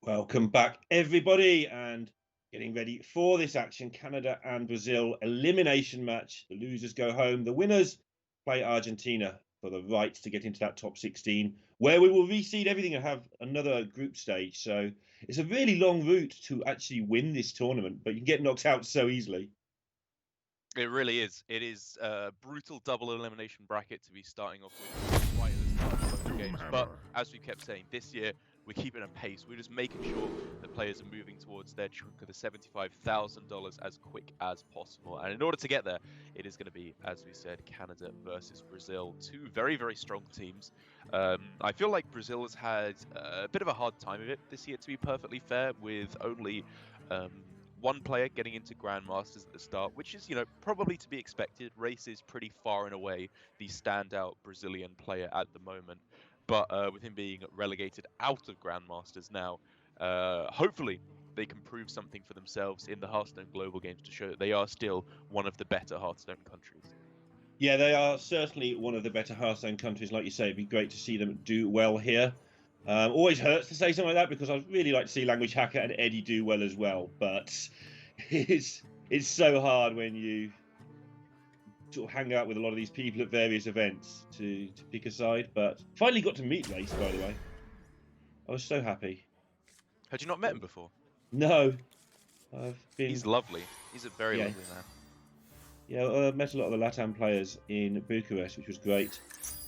Welcome back, everybody, and getting ready for this action. Canada and Brazil elimination match. The losers go home. The winners play Argentina for the right to get into that top 16, where we will reseed everything and have another group stage. So it's a really long route to actually win this tournament, but you can get knocked out so easily. It really is. It is a brutal double elimination bracket to be starting off with right at the start of both games. But as we kept saying, this year we're keeping a pace. We're just making sure that players are moving towards their chunk of the $75,000 as quick as possible. And in order to get there, it is going to be, as we said, Canada versus Brazil. Two very, very strong teams. I feel like Brazil has had a bit of a hard time of it this year, to be perfectly fair, with only one player getting into Grandmasters at the start, which is, probably to be expected. Race is pretty far and away the standout Brazilian player at the moment. But with him being relegated out of Grandmasters now, hopefully they can prove something for themselves in the Hearthstone Global Games to show that they are still one of the better Hearthstone countries. Yeah, they are certainly one of the better Hearthstone countries. Like you say, it'd be great to see them do well here. Always hurts to say something like that because I'd really like to see Language Hacker and Eddie do well as well. But it's so hard when you sort of hang out with a lot of these people at various events to pick a side. But finally got to meet Race, by the way. I was so happy. Had you not met him before? No, I've been. He's lovely. He's a very lovely man. Yeah, I met a lot of the LATAM players in Bucharest, which was great.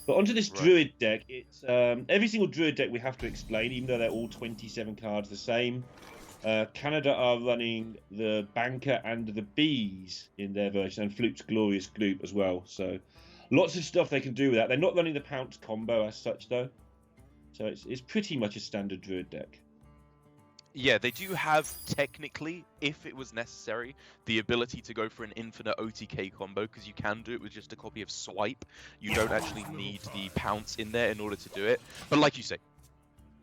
But onto this Druid deck, it's every single Druid deck we have to explain, even though they're all 27 cards the same. Canada are running the Banker and the Bees in their version, and Fluke's Glorious Gloop as well. So lots of stuff they can do with that. They're not running the Pounce combo as such, though. So it's pretty much a standard Druid deck. Yeah, they do have, technically, if it was necessary, the ability to go for an infinite OTK combo, because you can do it with just a copy of Swipe. You don't actually need the Pounce in there in order to do it. But like you say,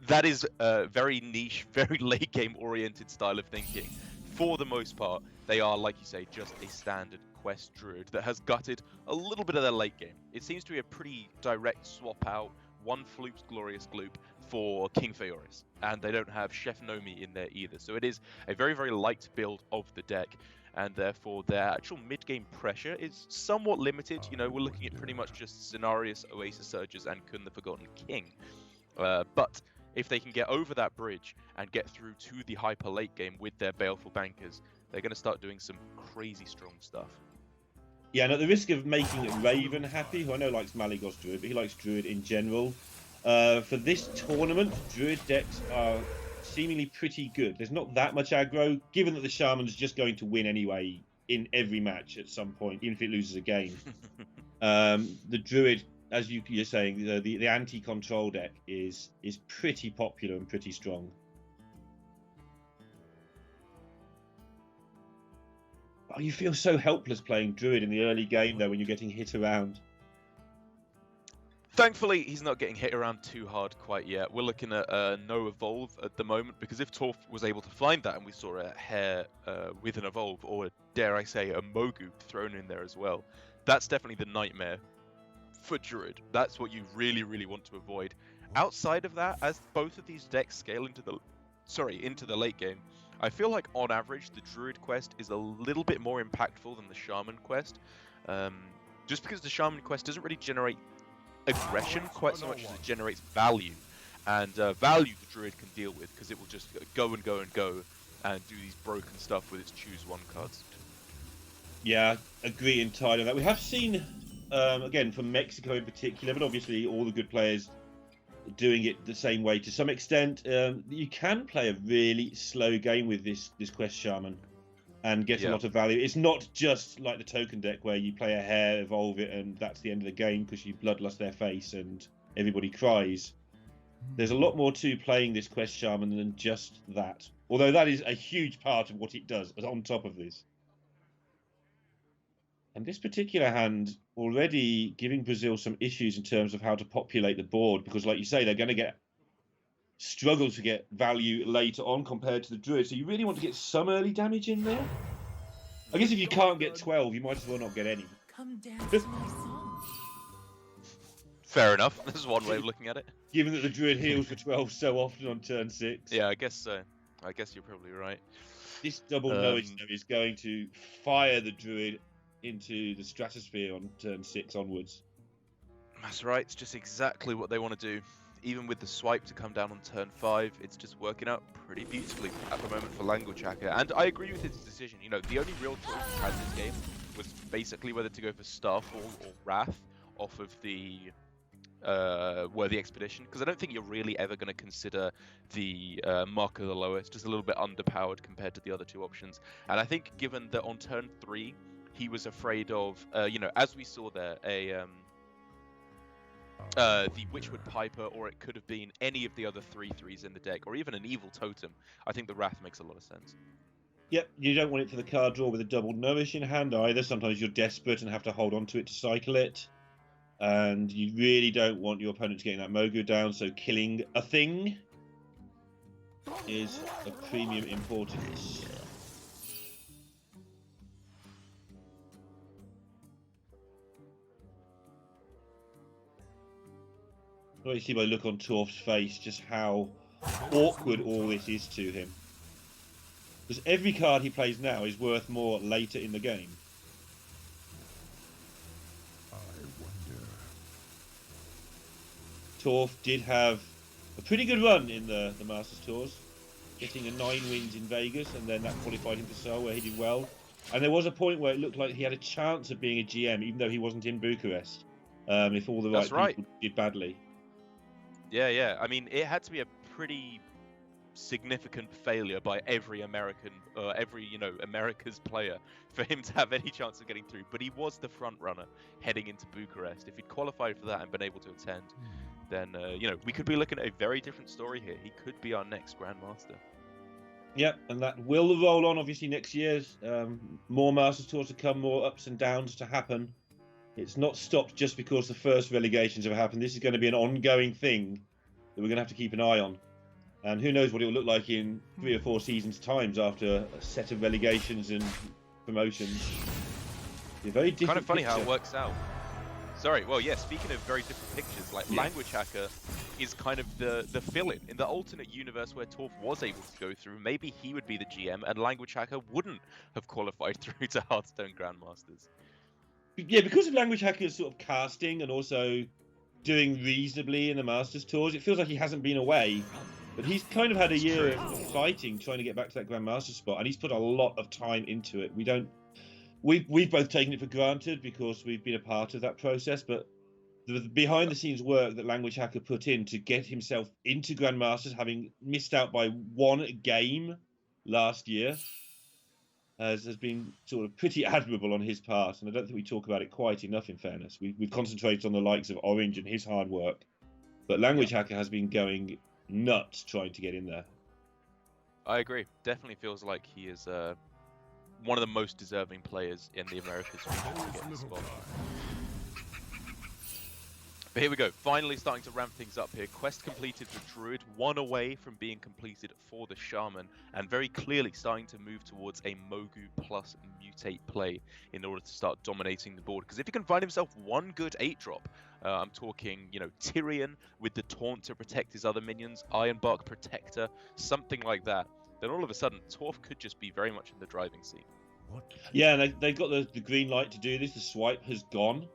that is a very niche, very late game oriented style of thinking. For the most part, they are, like you say, just a standard quest druid that has gutted a little bit of their late game. It seems to be a pretty direct swap out, one Fluke's Glorious Gloop for King Feoris, and they don't have Chef Nomi in there either. So it is a very, very light build of the deck, and therefore their actual mid-game pressure is somewhat limited. We're looking at pretty much just Cenarius, Oasis Surges, and Kun the Forgotten King. But if they can get over that bridge and get through to the hyper late game with their Baleful Bankers, they're going to start doing some crazy strong stuff. Yeah, and at the risk of making Raven happy, who I know likes Malygos Druid, but he likes Druid in general, for this tournament, Druid decks are seemingly pretty good. There's not that much aggro, given that the Shaman's just going to win anyway in every match at some point, even if it loses a game. The Druid, as you're saying, the anti-control deck is pretty popular and pretty strong. Oh, you feel so helpless playing Druid in the early game, though, when you're getting hit around. Thankfully, he's not getting hit around too hard quite yet. We're looking at no Evolve at the moment, because if Torf was able to find that and we saw a Hare with an Evolve, or dare I say a Mogu thrown in there as well, that's definitely the nightmare for Druid. That's what you really, really want to avoid. Outside of that, as both of these decks scale into the late game, I feel like on average the Druid quest is a little bit more impactful than the Shaman quest, just because the Shaman quest doesn't really generate aggression quite so much as it generates value, and value the Druid can deal with because it will just go and go and go and do these broken stuff with its choose one cards. Yeah, agree entirely on that. We have seen, again, from Mexico in particular, but obviously all the good players doing it the same way to some extent. You can play a really slow game with this Quest Shaman and get a lot of value. It's not just like the token deck where you play a Hare, evolve it, and that's the end of the game because you bloodlust their face and everybody cries. There's a lot more to playing this Quest Shaman than just that. Although that is a huge part of what it does on top of this. And this particular hand already giving Brazil some issues in terms of how to populate the board, because like you say, they're going to struggle to get value later on compared to the Druid. So you really want to get some early damage in there. I guess if you can't get 12, you might as well not get any. Come dance to my song. Fair enough. This is one way of looking at it. Given that the Druid heals for 12 so often on turn 6. Yeah, I guess so. I guess you're probably right. This double noise is going to fire the Druid into the stratosphere on turn 6 onwards. That's right. It's just exactly what they want to do. Even with the swipe to come down on turn 5, it's just working out pretty beautifully at the moment for Language Hacker. And I agree with his decision. You know, the only real choice he had this game was basically whether to go for Starfall or Wrath off of the Worthy Expedition, because I don't think you're really ever going to consider the Mark of the Lower. It's just a little bit underpowered compared to the other 2 options. And I think given that on turn 3, he was afraid of, you know, as we saw there, the Witchwood Piper, or it could have been any of the other 3/3s in the deck, or even an Evil Totem. I think the Wrath makes a lot of sense. Yep, you don't want it for the card draw with a double nourish in hand either. Sometimes you're desperate and have to hold on to it to cycle it. And you really don't want your opponent getting that Mogu down, so killing a thing is of premium importance. You see by the look on Torf's face just how awkward all this is to him. Because every card he plays now is worth more later in the game. Torf did have a pretty good run in the Masters Tours, getting a 9 wins in Vegas, and then that qualified him for Seoul, where he did well. And there was a point where it looked like he had a chance of being a GM, even though he wasn't in Bucharest, if all the right people did badly. Yeah. I mean, it had to be a pretty significant failure by every American, America's player for him to have any chance of getting through. But he was the front runner heading into Bucharest. If he'd qualified for that and been able to attend, then we could be looking at a very different story here. He could be our next Grandmaster. Yep, and that will roll on obviously next year. More Masters Tours to come, more ups and downs to happen. It's not stopped just because the first relegations have happened. This is going to be an ongoing thing that we're going to have to keep an eye on. And who knows what it will look like in 3 or 4 seasons' times after a set of relegations and promotions. It's a very different kind of funny picture. How it works out. Sorry, well, yeah, speaking of very different pictures, like Language Hacker is kind of the fill-in. In the alternate universe where Torf was able to go through, maybe he would be the GM and Language Hacker wouldn't have qualified through to Hearthstone Grandmasters. Yeah, because of Language Hacker's sort of casting and also doing reasonably in the Masters Tours, it feels like he hasn't been away. But he's kind of had a year of fighting, trying to get back to that Grandmaster spot, and he's put a lot of time into it. We've both taken it for granted because we've been a part of that process, but the behind-the-scenes work that Language Hacker put in to get himself into Grandmasters, having missed out by 1 game last year, has been sort of pretty admirable on his part, and I don't think we talk about it quite enough, in fairness. We've concentrated on the likes of Orange and his hard work, but Language Hacker has been going nuts trying to get in there. I agree. Definitely feels like he is one of the most deserving players in the Americas region to get this spot. But here we go, finally starting to ramp things up here. Quest completed for Druid, 1 away from being completed for the Shaman, and very clearly starting to move towards a Mogu plus Mutate play in order to start dominating the board. Because if he can find himself 1 good 8-drop, I'm talking, Tyrion with the Taunt to protect his other minions, Ironbark Protector, something like that, then all of a sudden, Torf could just be very much in the driving seat. Yeah, they've got the green light to do this. The swipe has gone.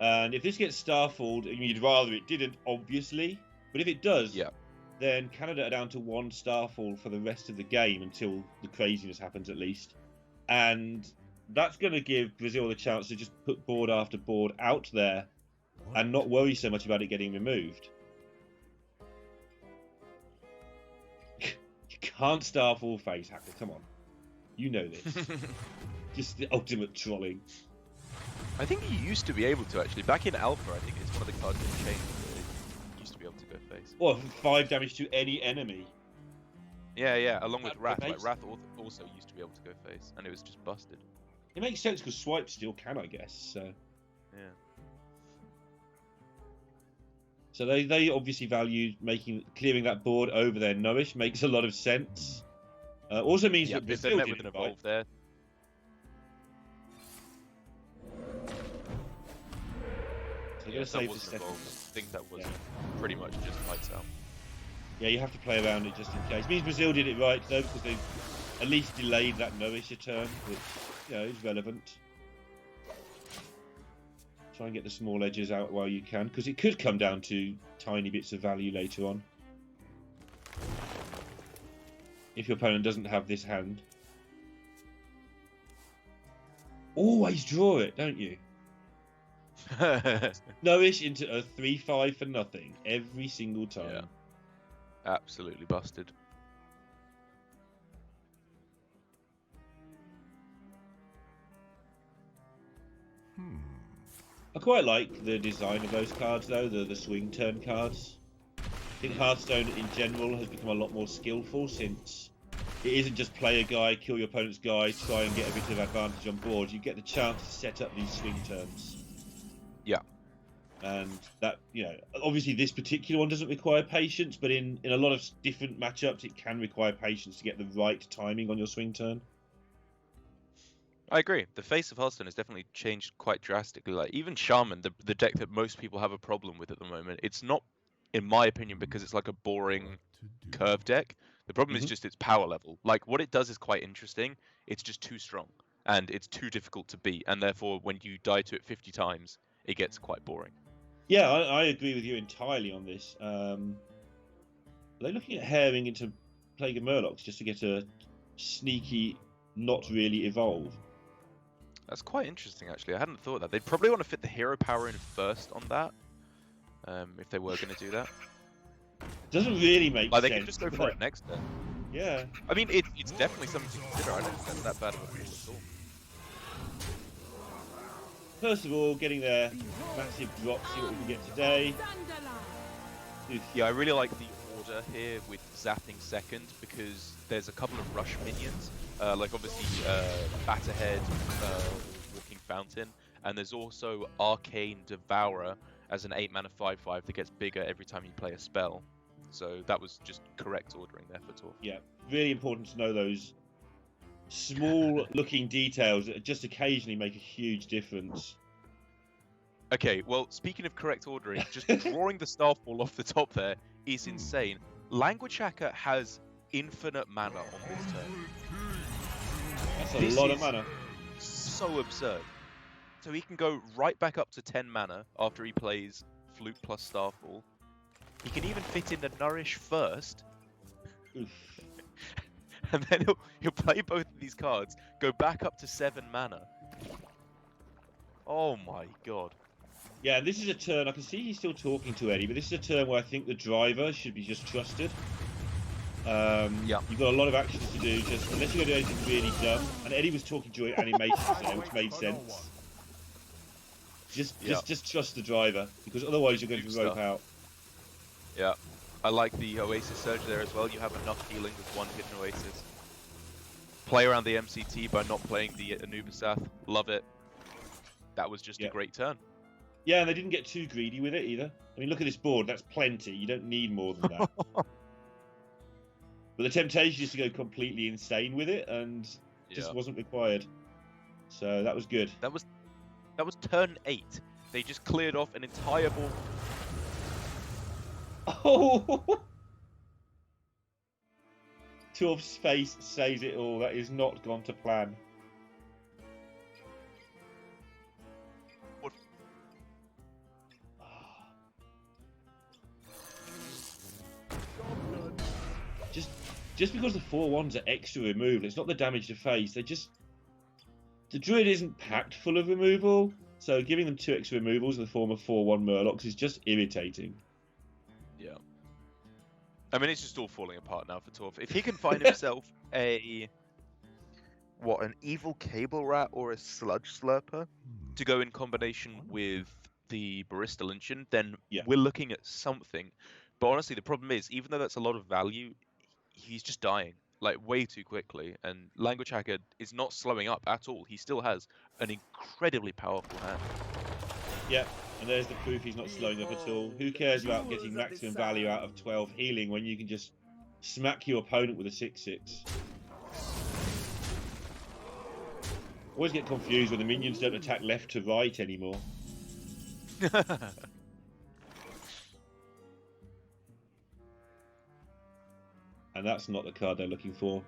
And if this gets Starfalled, you'd rather it didn't, obviously. But if it does, then Canada are down to 1 Starfall for the rest of the game until the craziness happens, at least. And that's going to give Brazil the chance to just put board after board out there and not worry so much about it getting removed. You can't Starfall face Hacker, come on. You know this. Just the ultimate trolling. I think he used to be able to, actually. Back in Alpha, I think it's one of the cards that changed. He used to be able to go face. Well, 5 damage to any enemy. Yeah, along with Wrath. Like, Wrath also used to be able to go face, and it was just busted. It makes sense because Swipe still can, I guess. So. Yeah. So they obviously value clearing that board over their Nourish makes a lot of sense. Also means that if they met with an Evolve there. So They're Yeah, going if to that save the wasn't second. involved, I think that was pretty much just lights out. Yeah, you have to play around it just in case. It means Brazil did it right though, because they at least delayed that Noisha turn, which is relevant. Try and get the small edges out while you can, because it could come down to tiny bits of value later on. If your opponent doesn't have this hand. Always draw it, don't you? Noish into a 3-5 for nothing every single time. Yeah. Absolutely busted. I quite like the design of those cards though, the swing turn cards. I think Hearthstone in general has become a lot more skillful since it isn't just play a guy, kill your opponent's guy, try and get a bit of advantage on board. You get the chance to set up these swing turns. Yeah. And that, obviously this particular one doesn't require patience, but in a lot of different matchups, it can require patience to get the right timing on your swing turn. I agree. The face of Hearthstone has definitely changed quite drastically. Like even Shaman, the deck that most people have a problem with at the moment, it's not, in my opinion, because it's like a boring curve deck. The problem is just its power level. Like what it does is quite interesting. It's just too strong and it's too difficult to beat, and therefore when you die to it 50 times, it gets quite boring. Yeah, I agree with you entirely on this. They're looking at herring into Plague of Murlocs just to get a sneaky, not really evolve. That's quite interesting, actually. I hadn't thought that. They'd probably want to fit the hero power in first on that, if they were going to do that. Doesn't really make sense. They can just go for it next turn. Yeah. I mean, it's definitely something to consider. I don't think that's that bad of a call at all. First of all, getting their massive drop, see what we can get today. Yeah, I really like the order here with zapping second, because there's a couple of rush minions, like obviously Batterhead, Walking Fountain, and there's also Arcane Devourer as an 8-mana 5/5 that gets bigger every time you play a spell. So that was just correct ordering there for Torf. Yeah, really important to know those small looking details that just occasionally make a huge difference. Okay, well, speaking of correct ordering, just drawing the Starfall off the top there is insane. Language Hacker has infinite mana on this turn. That's a lot of mana. So absurd. So he can go right back up to 10 mana after he plays Flute plus Starfall. He can even fit in the Nourish first. Oof. And then he'll play both of these cards, go back up to 7 mana. Oh my god. Yeah, this is a turn, I can see he's still talking to Eddie, but this is a turn where I think the driver should be just trusted. Yeah. You've got a lot of actions to do, just unless you're going to do anything really dumb. And Eddie was talking to animations there, which made sense. Just trust the driver, because otherwise you're going to rope out. Yeah. I like the Oasis Surge there as well. You have enough healing with one hidden Oasis. Play around the MCT by not playing the Anubisath. Love it. That was just a great turn. Yeah, and they didn't get too greedy with it either. I mean, look at this board. That's plenty. You don't need more than that. But the temptation is to go completely insane with it, and just wasn't required. So that was good. That was turn 8. They just cleared off an entire board. Oh! Torf's face says it all. That is not gone to plan. Just because the 4/1s are extra removal, it's not the damage to face. The druid isn't packed full of removal, so giving them 2 extra removals in the form of 4/1 Murlocs is just irritating. Yeah. I mean, it's just all falling apart now for Torf. If he can find himself an evil cable rat or a sludge slurper to go in combination with the Barista Lynchon, then we're looking at something. But honestly, the problem is, even though that's a lot of value, he's just dying like way too quickly, and Language Hacker is not slowing up at all. He still has an incredibly powerful hand. Yeah, and there's the proof he's not slowing up at all. Who cares about getting maximum value out of 12 healing when you can just smack your opponent with a 6/6? Always get confused when the minions don't attack left to right anymore. And that's not the card they're looking for.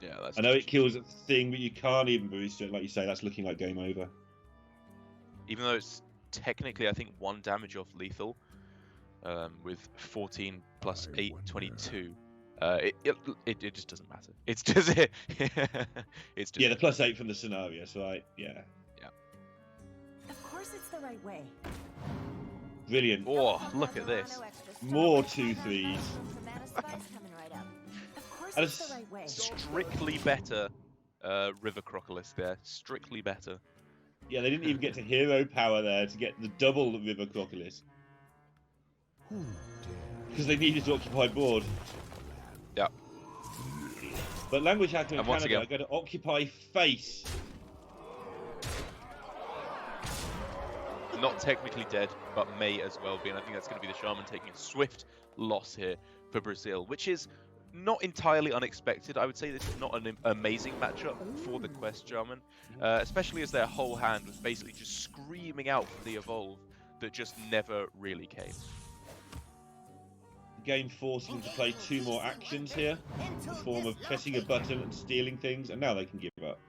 Yeah, that's. I know it kills a thing, but you can't even boost it. Like you say, that's looking like game over. Even though it's technically, I think, 1 damage off lethal, with 14 plus 8, 22. It just doesn't matter. It's just it's just yeah, the +8 from the scenarios, right? Yeah. Yeah. Of course, it's the right way. Brilliant. Oh, look at this. More 2-3s. Of course, it's the right way. Strictly better River Crocodilus there. Strictly better. Yeah, they didn't even get to hero power there to get the double River Crocodilus. Because they needed to occupy board. Yeah. But Language Hacker in And once Canada again- are going to occupy face. Not technically dead, but may as well be. And I think that's going to be the Shaman taking a swift loss here for Brazil, which is not entirely unexpected. I would say this is not an amazing matchup for the Quest Shaman, especially as their whole hand was basically just screaming out for the Evolve that just never really came. Game forcing them to play 2 more actions here, in the form of pressing a button and stealing things, and now they can give up.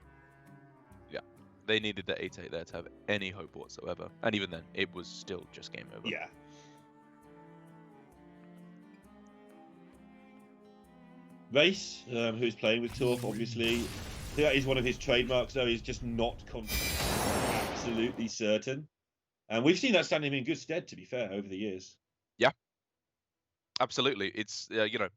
Yeah, they needed the 8-8 there to have any hope whatsoever, and even then, it was still just game over. Yeah. Race, who's playing with Torf, obviously. That is one of his trademarks, though. He's just not absolutely certain. And we've seen that stand him in good stead, to be fair, over the years. Absolutely, it's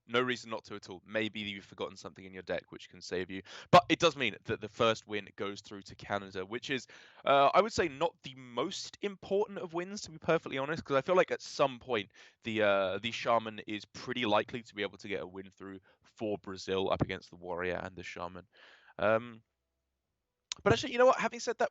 no reason not to at all. Maybe you've forgotten something in your deck which can save you, but it does mean that the first win goes through to Canada, which is, I would say, not the most important of wins, to be perfectly honest, because I feel like at some point the Shaman is pretty likely to be able to get a win through for Brazil up against the Warrior and the Shaman. But actually, you know what? Having said that,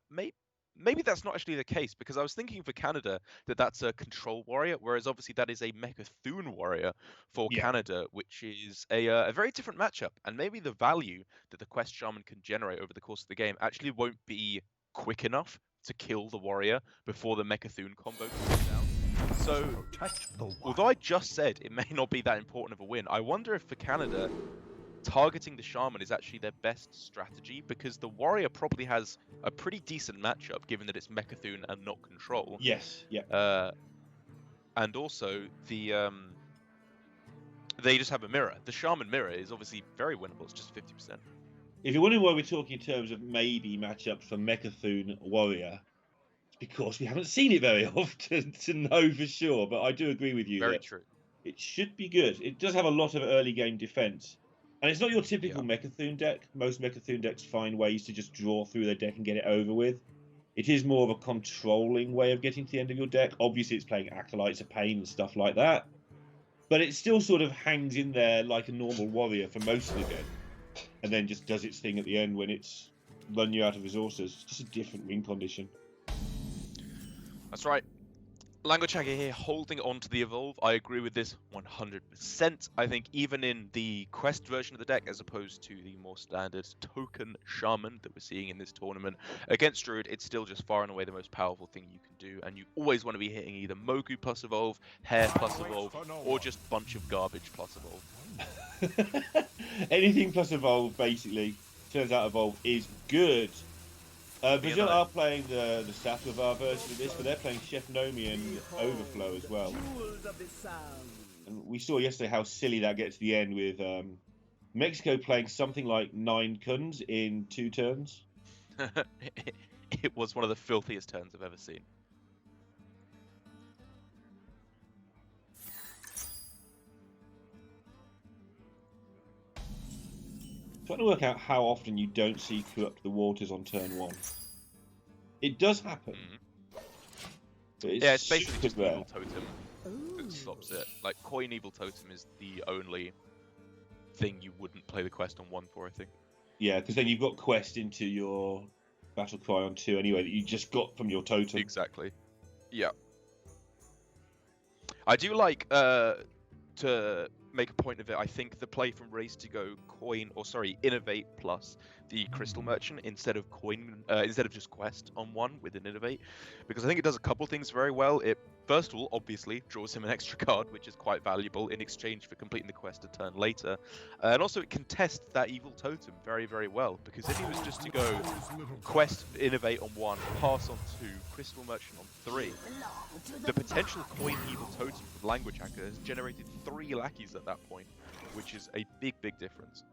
maybe that's not actually the case, because I was thinking for Canada that that's a control warrior, whereas obviously that is a Mechathune warrior for Canada, which is a very different matchup. And maybe the value that the Quest Shaman can generate over the course of the game actually won't be quick enough to kill the warrior before the Mechathune combo comes down. So, although I just said it may not be that important of a win, I wonder if for Canada, targeting the Shaman is actually their best strategy, because the Warrior probably has a pretty decent matchup given that it's Mechathune and not Control. Yes, yeah. And also they just have a mirror. The Shaman mirror is obviously very winnable. It's just 50%. If you're wondering why we're talking in terms of maybe matchups for Mechathune Warrior, it's because we haven't seen it very often to know for sure. But I do agree with you. Very true. It should be good. It does have a lot of early game defense. And it's not your typical Mechathune deck. Most Mechathune decks find ways to just draw through their deck and get it over with. It is more of a controlling way of getting to the end of your deck. Obviously, it's playing Acolytes of Pain and stuff like that. But it still sort of hangs in there like a normal warrior for most of the game. And then just does its thing at the end when it's run you out of resources. It's just a different win condition. That's right. Language Hacker here holding on to the Evolve. I agree with this 100%. I think even in the Quest version of the deck, as opposed to the more standard token Shaman that we're seeing in this tournament, against Druid, it's still just far and away the most powerful thing you can do. And you always want to be hitting either Mogu plus Evolve, Hair plus Evolve, or just bunch of garbage plus Evolve. Anything plus Evolve, basically. Turns out Evolve is good. Brazil are playing the Satavar version of this, but they're playing Chef Nomi and Overflow as well. And we saw yesterday how silly that gets to the end with Mexico playing something like 9 Kuns in 2 turns. It was one of the filthiest turns I've ever seen. Trying to work out how often you don't see Corrupt the Waters on turn 1. It does happen. It's basically just Evil Totem that stops it. Like, Coin Evil Totem is the only thing you wouldn't play the quest on 1 for, I think. Yeah, because then you've got quest into your Battle Cry on 2 anyway that you just got from your totem. Exactly. Yeah. I do like to make a point of it. I think the play from Race to go Innovate plus the Crystal Merchant instead of just Quest on one with an Innovate, because I think it does a couple things very well. It first of all obviously draws him an extra card, which is quite valuable in exchange for completing the quest a turn later, and also it can test that evil totem very, very well, because if he was just to go Quest Innovate on 1, pass on 2, Crystal Merchant on 3, the potential coin evil totem from Language Hacker has generated 3 lackeys at that point, which is a big, big difference.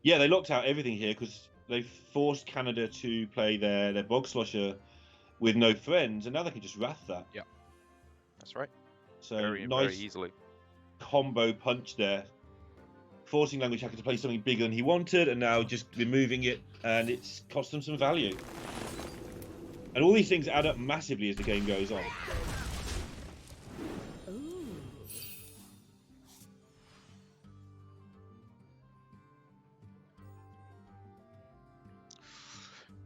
Yeah, they locked out everything here because they forced Canada to play their Bog Slosher with no friends, and now they can just Wrath that. Yeah, that's right. So very, nice very easily. combo punch there, forcing Language Hacker to play something bigger than he wanted, and now just removing it, and it's cost them some value. And all these things add up massively as the game goes on.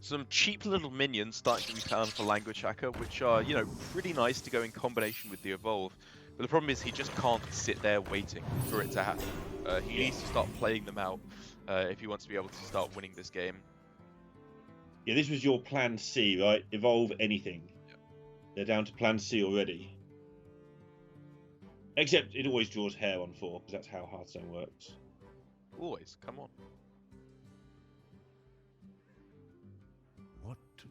Some cheap little minions starting to be found for Language Hacker, which are, you know, pretty nice to go in combination with the Evolve. But the problem is he just can't sit there waiting for it to happen. He needs to start playing them out if he wants to be able to start winning this game. Yeah, this was your plan C, right? Evolve anything. Yeah. They're down to plan C already. Except it always draws hair on 4, because that's how Hearthstone works. Always, come on. What to do?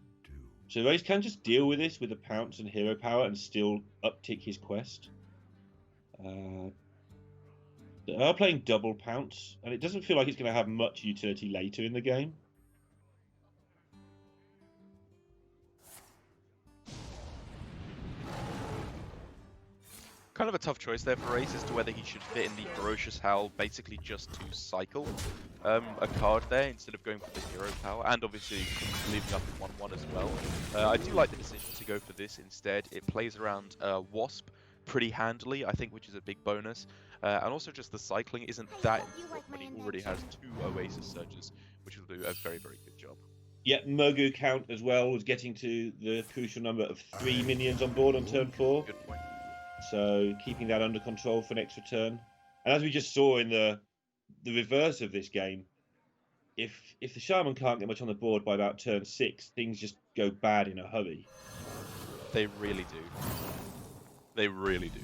So Race can just deal with this with the Pounce and Hero Power and still uptick his quest. They are playing double Pounce, and it doesn't feel like it's going to have much utility later in the game. Kind of a tough choice there for Race as to whether he should fit in the Ferocious Howl basically just to cycle a card there instead of going for the Hero Power, and obviously leaving up in 1-1 as well. I do like the decision to go for this instead. It plays around Wasp pretty handily, I think, which is a big bonus. And also just the cycling isn't that important when he already has 2 Oasis Surges, which will do a very, very good job. Yeah, Mogu count as well was getting to the crucial number of 3 minions on board on turn 4. Good point. So keeping that under control for an extra turn. And as we just saw in the reverse of this game, if the Shaman can't get much on the board by about turn 6, things just go bad in a hurry. They really do. They really do.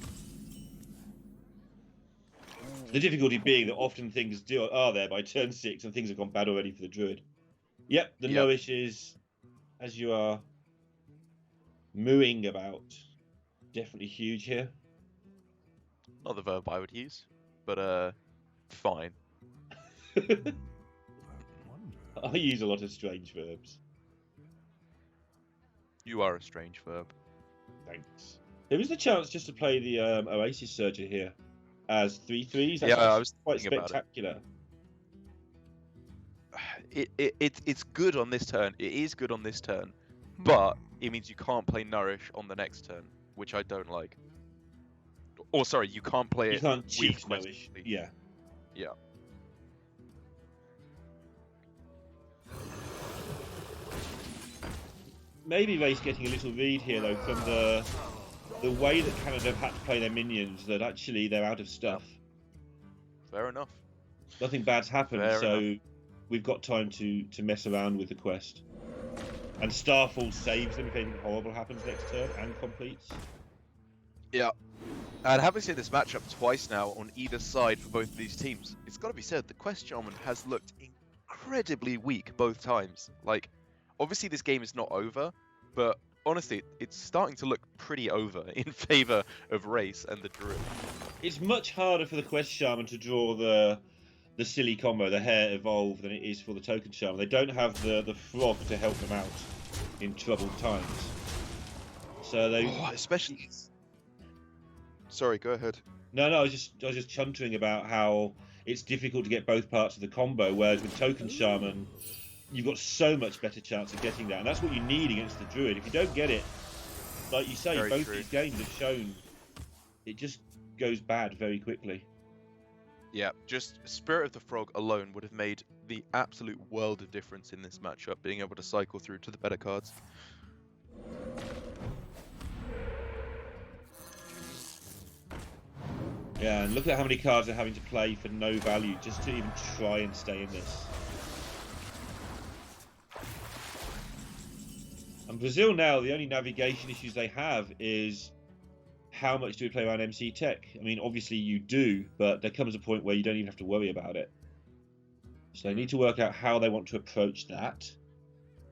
The difficulty being that often things are there by turn 6 and things have gone bad already for the Druid. Yep, the Nowish is, as you are mooing about, definitely huge here. Not the verb I would use, but fine. I use a lot of strange verbs. You are a strange verb. Thanks. There is the chance just to play the Oasis Surger here as 3/3s. That's I was quite thinking about it. spectacular. It's good on this turn. It is good on this turn, but it means you can't play Nourish on the next turn, which I don't like. Or sorry, you can't play it. You can't with cheat Quest Nowish. Complete. Yeah. Yeah. Maybe Race getting a little read here though from the way that Canada have had to play their minions, that actually they're out of stuff. Fair enough. Nothing bad's happened, Fair so enough. we've got time to mess around with the quest. And Starfall saves them if anything horrible happens next turn and completes. Yeah. And having seen this matchup twice now on either side for both of these teams, it's got to be said the Quest Shaman has looked incredibly weak both times. Like, obviously this game is not over, but honestly, it's starting to look pretty over in favor of Race and the Druid. It's much harder for the Quest Shaman to draw the silly combo, the Hair Evolve, than it is for the Token Shaman. They don't have the Frog to help them out in troubled times. So they... especially... Sorry, go ahead. No, I was just chuntering about how it's difficult to get both parts of the combo, whereas with Token Shaman, you've got so much better chance of getting that, and that's what you need against the Druid. If you don't get it, like you say, Very both true. these games have shown it just goes bad very quickly. Yeah, just Spirit of the Frog alone would have made the absolute world of difference in this matchup, being able to cycle through to the better cards. Yeah, and look at how many cards they're having to play for no value just to even try and stay in this. And Brazil now, the only navigation issues they have is how much do we play around MC Tech? I mean, obviously you do, but there comes a point where you don't even have to worry about it. So they need to work out how they want to approach that.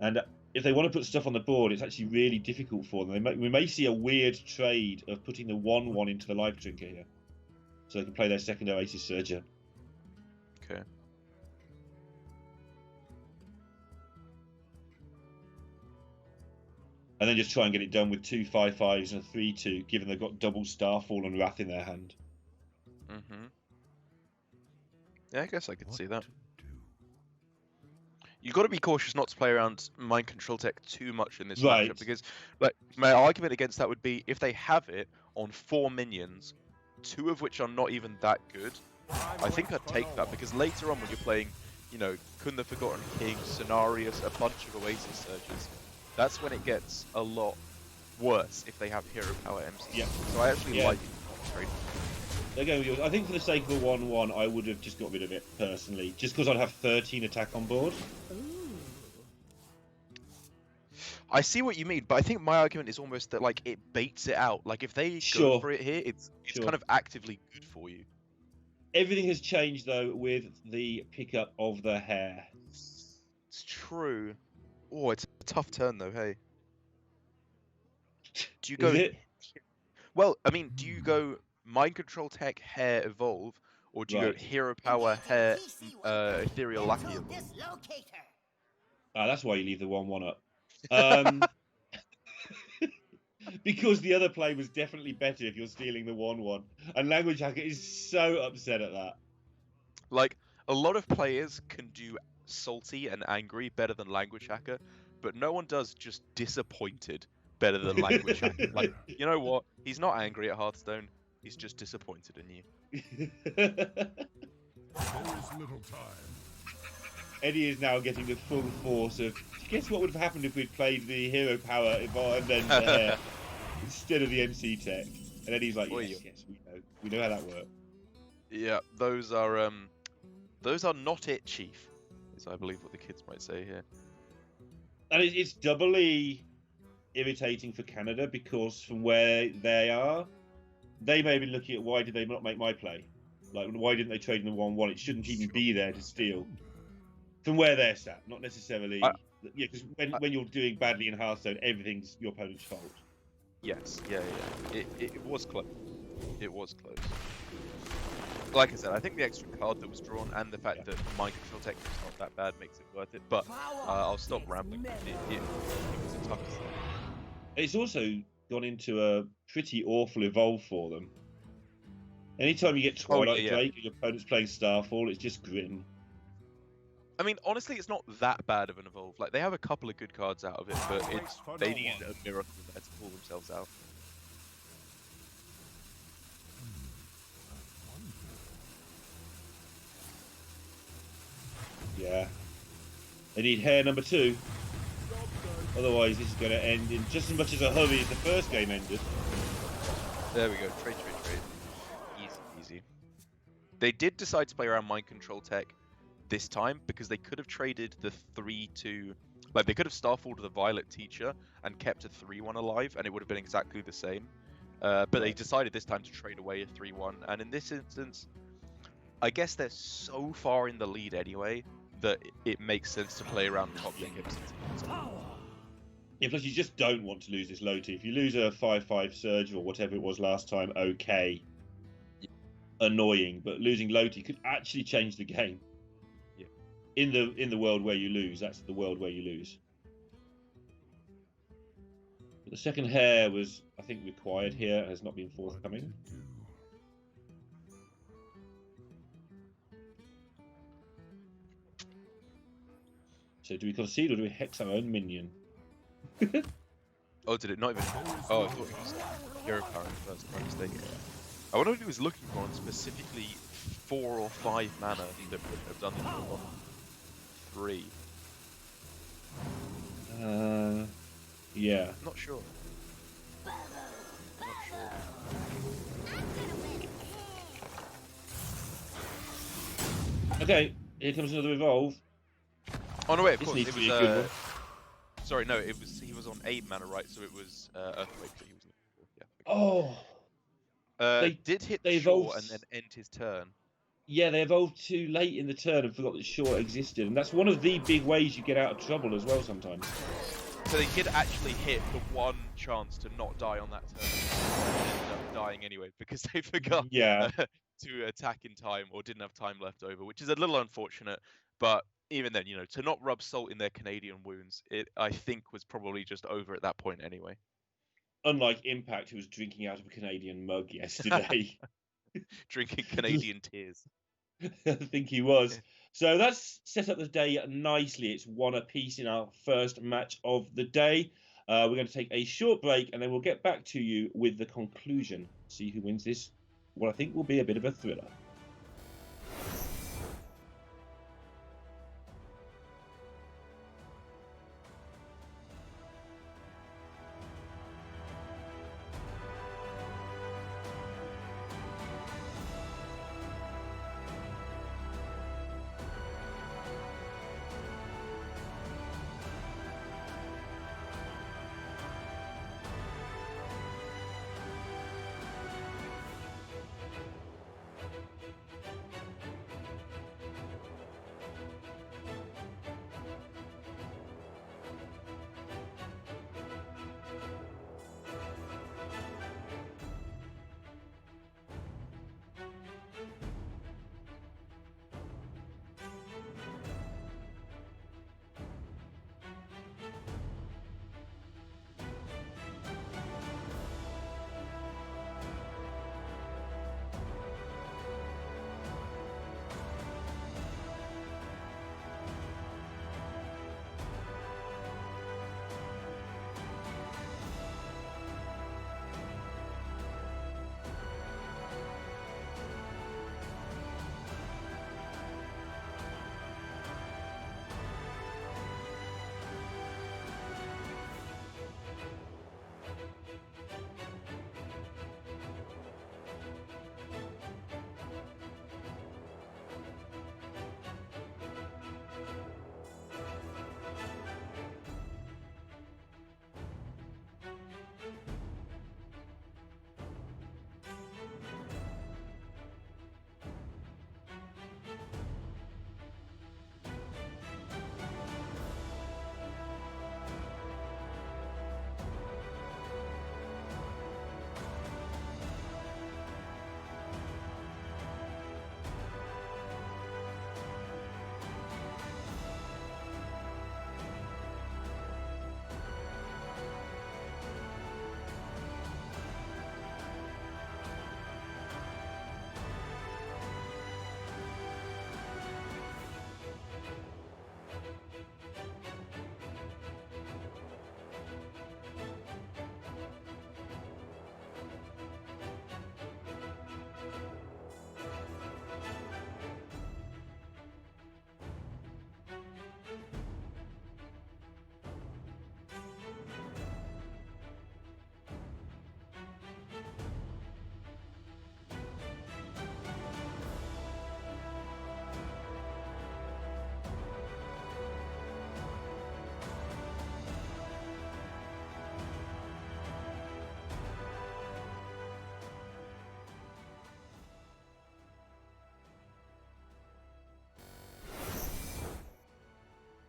And if they want to put stuff on the board, it's actually really difficult for them. We may see a weird trade of putting the 1/1 into the Life Drinker here. So they can play their second Oasis Surger. Okay. And then just try and get it done with 2 5/5s and a 3/2, given they've got double Starfall and Wrath in their hand. Mm-hmm. Yeah, I guess I could see that. You've got to be cautious not to play around Mind Control Tech too much in this matchup, because like my argument against that would be if they have it on 4 minions, 2 of which are not even that good, I think I'd take that, because later on when you're playing, you know, Kun the Forgotten King, Scenarios, a bunch of Oasis Surges, that's when it gets a lot worse if they have Hero Power MC. Yeah. So I actually like trade. Again, I think for the sake of a 1/1, I would have just got rid of it personally, just because I'd have 13 attack on board. I see what you mean, but I think my argument is almost that like it baits it out. Like if they go for it here, it's kind of actively good for you. Everything has changed though with the pickup of the hair. It's true. Oh, it's a tough turn though. Hey, do you go? Is it? Well, I mean, do you go Mind Control Tech Hair Evolve, or do you go Hero Power Hair Ethereal Lackey Evolve? That's why you leave the 1/1 up. Because the other play was definitely better if you're stealing the 1/1. And Language Hacker is so upset at that. Like, a lot of players can do salty and angry better than Language Hacker, but no one does just disappointed better than Language Hacker. Like, you know what? He's not angry at Hearthstone, he's just disappointed in you. There is little time. Eddie is now getting the full force of, guess what would have happened if we'd played the Hero Power and then the hair instead of the MC Tech? And Eddie's like, yes, we know how that works. Yeah, those are not it, Chief, is I believe what the kids might say here. And it's doubly irritating for Canada, because from where they are, they may be looking at, why did they not make my play? Like, why didn't they trade in the 1/1? It shouldn't even be there to steal. From where they're sat, not necessarily. Because when you're doing badly in Hearthstone, everything's your opponent's fault. Yes, yeah. It was close. It was close. Like I said, I think the extra card that was drawn and the fact that Mind Control Tech is not that bad makes it worth it. But I'll stop rambling. It was a tough decision. It's also gone into a pretty awful evolve for them. Anytime you get Twilight Drake and your opponent's playing Starfall, it's just grim. I mean, honestly, it's not that bad of an evolve. Like, they have a couple of good cards out of it, but they need a miracle there to pull themselves out. Yeah. They need hair number 2. Otherwise, this is going to end in just as much as a hurry as the first game ended. There we go. Trade. Easy. They did decide to play around Mind Control Tech this time, because they could have traded the 3/2, like they could have Starfalled the Violet Teacher and kept a 3/1 alive, and it would have been exactly the same. But they decided this time to trade away a 3/1, and in this instance, I guess they're so far in the lead anyway that it makes sense to play around top deck MCT. Yeah, plus you just don't want to lose this low T. If you lose a 5/5 Surge or whatever it was last time, okay, annoying, but losing low T could actually change the game. In the world where you lose, that's the world where you lose. But the second hair was, I think, required here, has not been forthcoming. So do we concede or do we hex our own minion? Oh, did it not even? Oh, I thought it was Hero Power in the first. My mistake. I wonder what he was looking for on specifically 4 or 5 mana that would have done the job on 3. Yeah. Not sure. Okay, here comes another evolve. Oh no, wait, of This course needs it to was. be a good one. Sorry, no, it was he was on 8 mana, right? So it was Earthquake that he was looking for. Yeah. Okay. Oh, they Did hit they Shaw evolved. and then end his turn. Yeah, they evolved too late in the turn and forgot that Shaw existed, and that's one of the big ways you get out of trouble as well sometimes. So they did actually hit the one chance to not die on that turn. And ended up dying anyway because they forgot Yeah, to attack in time or didn't have time left over, which is a little unfortunate. But even then, to not rub salt in their Canadian wounds, it I think was probably just over at that point anyway. unlike Impact, who was drinking out of a Canadian mug yesterday. Drinking Canadian tears. I think he was. So that's set up the day nicely. It's 1 apiece in our first match of the day. We're going to take a short break and then we'll get back to you with the conclusion. See who wins this, what I think will be a bit of a thriller.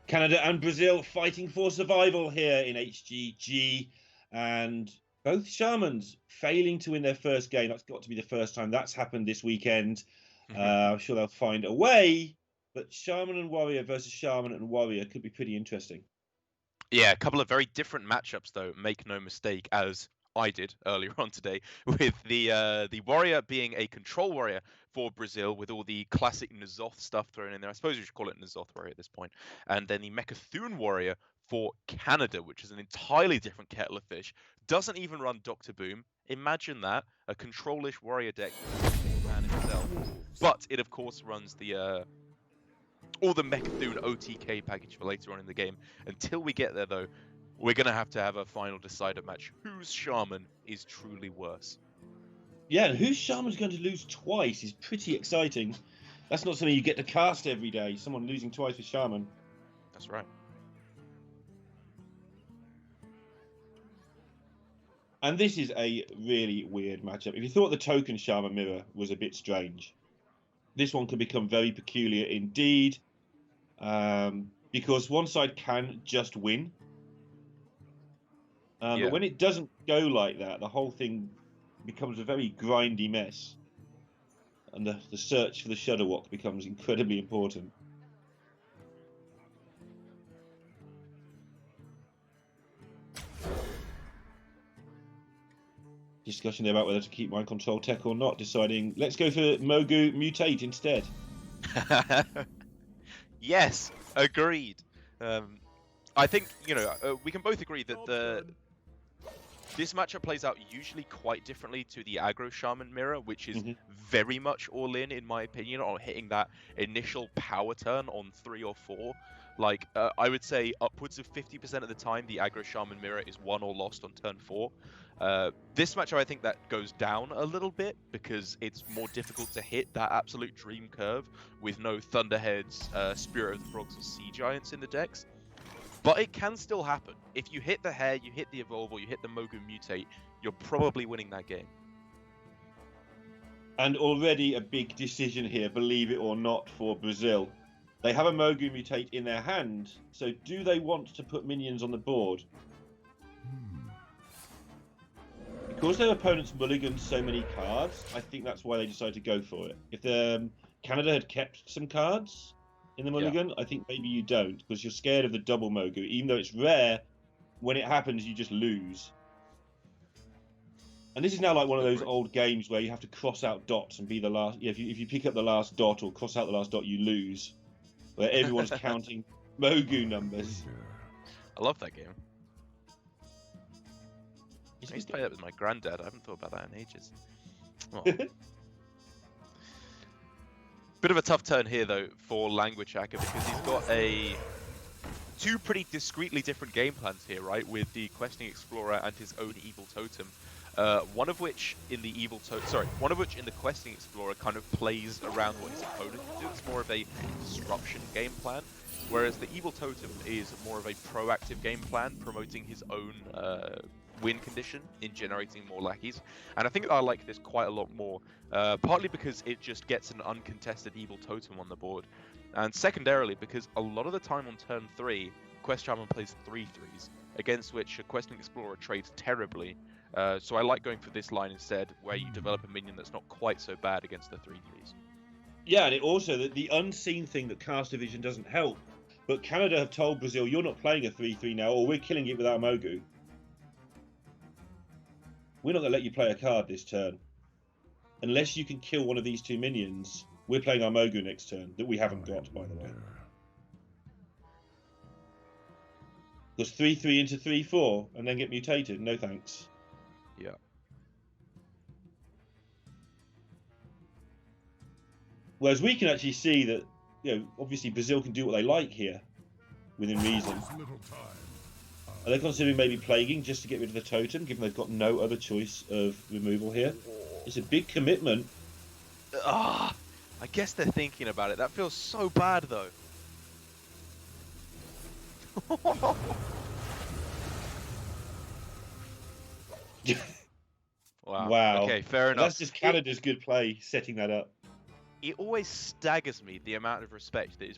Canada and Brazil fighting for survival here in HGG, and both Shamans failing to win their first game. That's got to be the first time that's happened this weekend. I'm sure they'll find a way, but Shaman and Warrior versus Shaman and Warrior could be pretty interesting. Yeah, a couple of very different matchups though. Make no mistake, as I did earlier on today, with the warrior being a control warrior for Brazil, with all the classic N'Zoth stuff thrown in there. I suppose you should call it N'Zoth warrior at this point. And then the Mechathune warrior for Canada, which is an entirely different kettle of fish. Doesn't even run Doctor Boom. Imagine that, a control-ish warrior deck man itself. But it of course runs the or the Mechathune OTK package for later on in the game. Until we get there, though, we're going to have a final decider match. Whose Shaman is truly worse? Yeah, and whose Shaman's going to lose twice is pretty exciting. That's not something you get to cast every day. Someone losing twice with Shaman. That's right. And this is a really weird matchup. If you thought the token Shaman Mirror was a bit strange, this one can become very peculiar indeed. Because one side can just win. But when it doesn't go like that, the whole thing becomes a very grindy mess. And the search for the Shudderwock becomes incredibly important. Discussion there about whether to keep mind control tech or not, deciding let's go for Mogu Mutate instead. Yes, agreed. I think, we can both agree that this matchup plays out usually quite differently to the aggro Shaman Mirror, which is very much all in my opinion, on hitting that initial power turn on 3 or 4. Like, I would say upwards of 50% of the time, the aggro Shaman Mirror is won or lost on turn 4. This matchup, I think that goes down a little bit because it's more difficult to hit that absolute dream curve with no Thunderheads, Spirit of the Frogs, or Sea Giants in the decks. But it can still happen. If you hit the Hair, you hit the Evolve, or you hit the Mogu Mutate, you're probably winning that game. And already a big decision here, believe it or not, for Brazil. They have a Mogu Mutate in their hand, so do they want to put minions on the board? Because their opponents mulliganed so many cards, I think that's why they decided to go for it. If Canada had kept some cards in the mulligan, I think maybe you don't, because you're scared of the double Mogu. Even though it's rare, when it happens, you just lose. And this is now like one of those old games where you have to cross out dots and be the last. If you pick up the last dot or cross out the last dot, you lose. Where everyone's counting Mogu numbers. I love that game. I used to play that with my granddad. I haven't thought about that in ages. Oh. Bit of a tough turn here, though, for Language Hacker, because he's got two pretty discreetly different game plans here, right? With the Questing Explorer and his own Evil Totem. One of which in the Questing Explorer kind of plays around what his opponent do. It's more of a disruption game plan, whereas the Evil Totem is more of a proactive game plan, promoting his own win condition in generating more lackeys. And I think I like this quite a lot more, partly because it just gets an uncontested Evil Totem on the board, and secondarily because a lot of the time on turn 3, Quest Shaman plays 3/3s, against which a Questing Explorer trades terribly. So I like going for this line instead, where you develop a minion that's not quite so bad against the 3/3s. Yeah, and it also, the unseen thing that Cast Division doesn't help, but Canada have told Brazil, you're not playing a 3/3 now, or we're killing it with our Mogu. We're not going to let you play a card this turn. Unless you can kill one of these 2 minions, we're playing our Mogu next turn, that we haven't got, by the way. Goes 3/3 into 3/4, and then get mutated. No thanks. Yeah. Whereas we can actually see that, obviously Brazil can do what they like here, within reason. Are they considering maybe plaguing just to get rid of the totem, given they've got no other choice of removal here? It's a big commitment. I guess they're thinking about it. That feels so bad, though. Wow. Okay, fair enough. That's just Canada's good play, setting that up. It always staggers me the amount of respect that is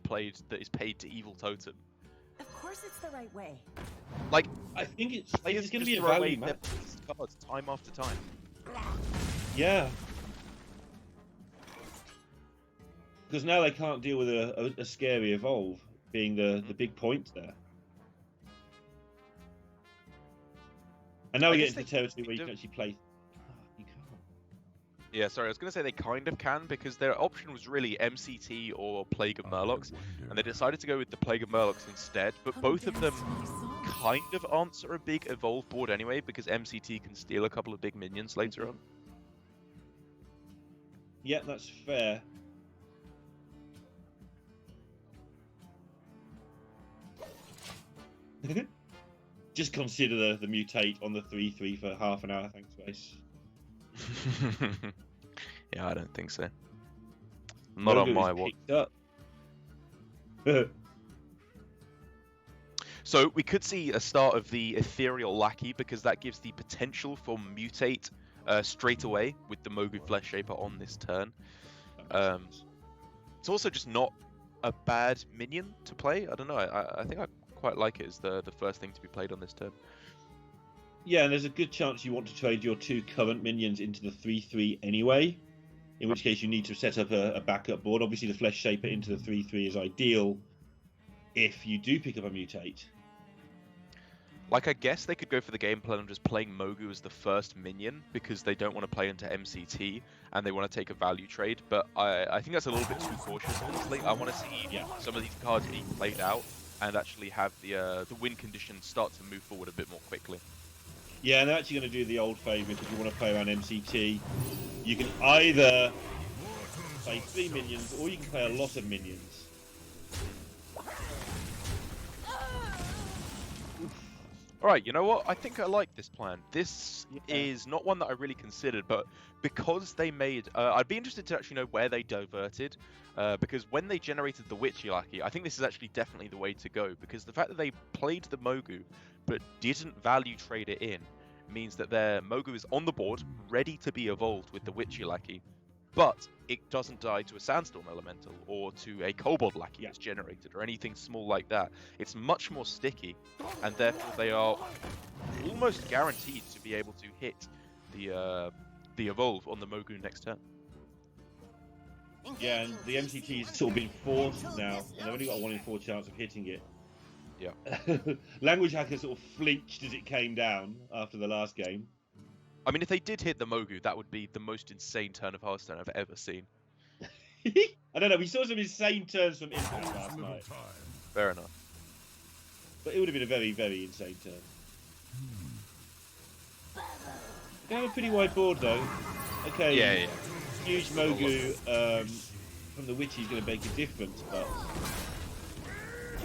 paid to Evil Totem. Of course, it's the right way. Like, I think it's going to be a value match. Cards time after time. Yeah. Because now they can't deal with a scary evolve being the big point there. And now we get into the territory where you can actually play. You can't. Yeah, sorry, I was going to say they kind of can, because their option was really MCT or Plague of Murlocs, and they decided to go with the Plague of Murlocs instead, but both of them kind of answer a big evolve board anyway, because MCT can steal a couple of big minions later on. Yeah, that's fair. Just consider the mutate on the 3/3 for half an hour, thanks, Space. Yeah, I don't think so. Not on Mogo my is watch. picked up. So we could see a start of the Ethereal Lackey, because that gives the potential for Mutate straight away with the Mogu Flesh Shaper on this turn. It's also just not a bad minion to play. I don't know. I think I quite like it as the first thing to be played on this turn. Yeah, and there's a good chance you want to trade your 2 current minions into the 3/3 anyway. In which case you need to set up a backup board. Obviously, the Flesh Shaper into the 3/3 is ideal if you do pick up a Mutate. Like, I guess they could go for the game plan of just playing Mogu as the first minion, because they don't want to play into MCT and they want to take a value trade, but I think that's a little bit too cautious, honestly. I want to see some of these cards being played out and actually have the win conditions start to move forward a bit more quickly. Yeah, and they're actually going to do the old favourite if you want to play around MCT. You can either play 3 minions or you can play a lot of minions. Alright, you know what? I think I like this plan. This is not one that I really considered, but because they made... I'd be interested to actually know where they diverted, because when they generated the Witchy Lackey, I think this is actually definitely the way to go, because the fact that they played the Mogu, but didn't value trade it in, means that their Mogu is on the board, ready to be evolved with the Witchy Lackey, but it doesn't die to a Sandstorm Elemental or to a Kobold Lackey that's generated or anything small like that. It's much more sticky, and therefore they are almost guaranteed to be able to hit the evolve on the Mogu next turn. Yeah, and the MCT has sort of been forced now, and they've only got a 1 in 4 chance of hitting it. Yeah. Language Hacker sort of flinched as it came down after the last game. I mean, if they did hit the Mogu, that would be the most insane turn of Hearthstone I've ever seen. I don't know, we saw some insane turns from Impact last night. Fair enough. But it would have been a very, very insane turn. They have a pretty wide board though. Okay. Yeah. Huge Mogu from the Witchy is going to make a difference, but...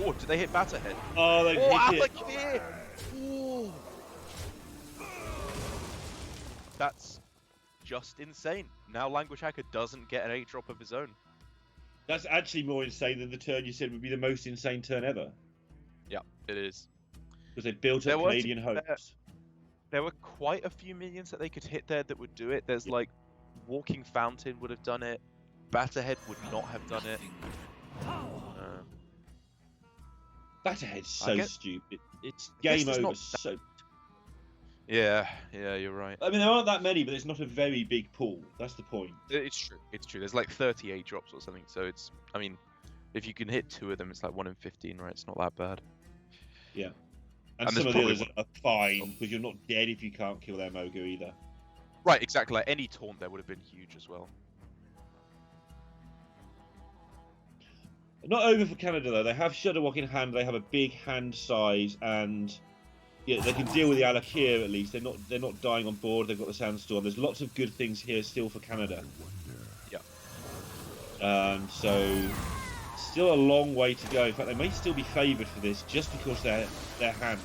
Oh, did they hit Batterhead? Oh, they've hit it. Here! Oh. That's just insane. Now Language Hacker doesn't get an 8-drop of his own. That's actually more insane than the turn you said would be the most insane turn ever. Yeah, it is. Because they built up Canadian hopes. There were quite a few minions that they could hit there that would do it. There's like Walking Fountain would have done it. Batterhead would not have done it. Batterhead's so stupid. It's game over so... Yeah, you're right. I mean, there aren't that many, but it's not a very big pool. That's the point. It's true. There's like 38 drops or something, so it's... I mean, if you can hit 2 of them, it's like 1 in 15, right? It's not that bad. Yeah. And some of the others are fine, because you're not dead if you can't kill their Mogu either. Right, exactly. Like any taunt there would have been huge as well. Not over for Canada though. They have Shudderwock in hand. They have a big hand size, and yeah, they can deal with the Alakir at least. They're not dying on board. They've got the Sandstorm. There's lots of good things here still for Canada. Yeah. So still a long way to go. In fact, they may still be favoured for this just because their hand.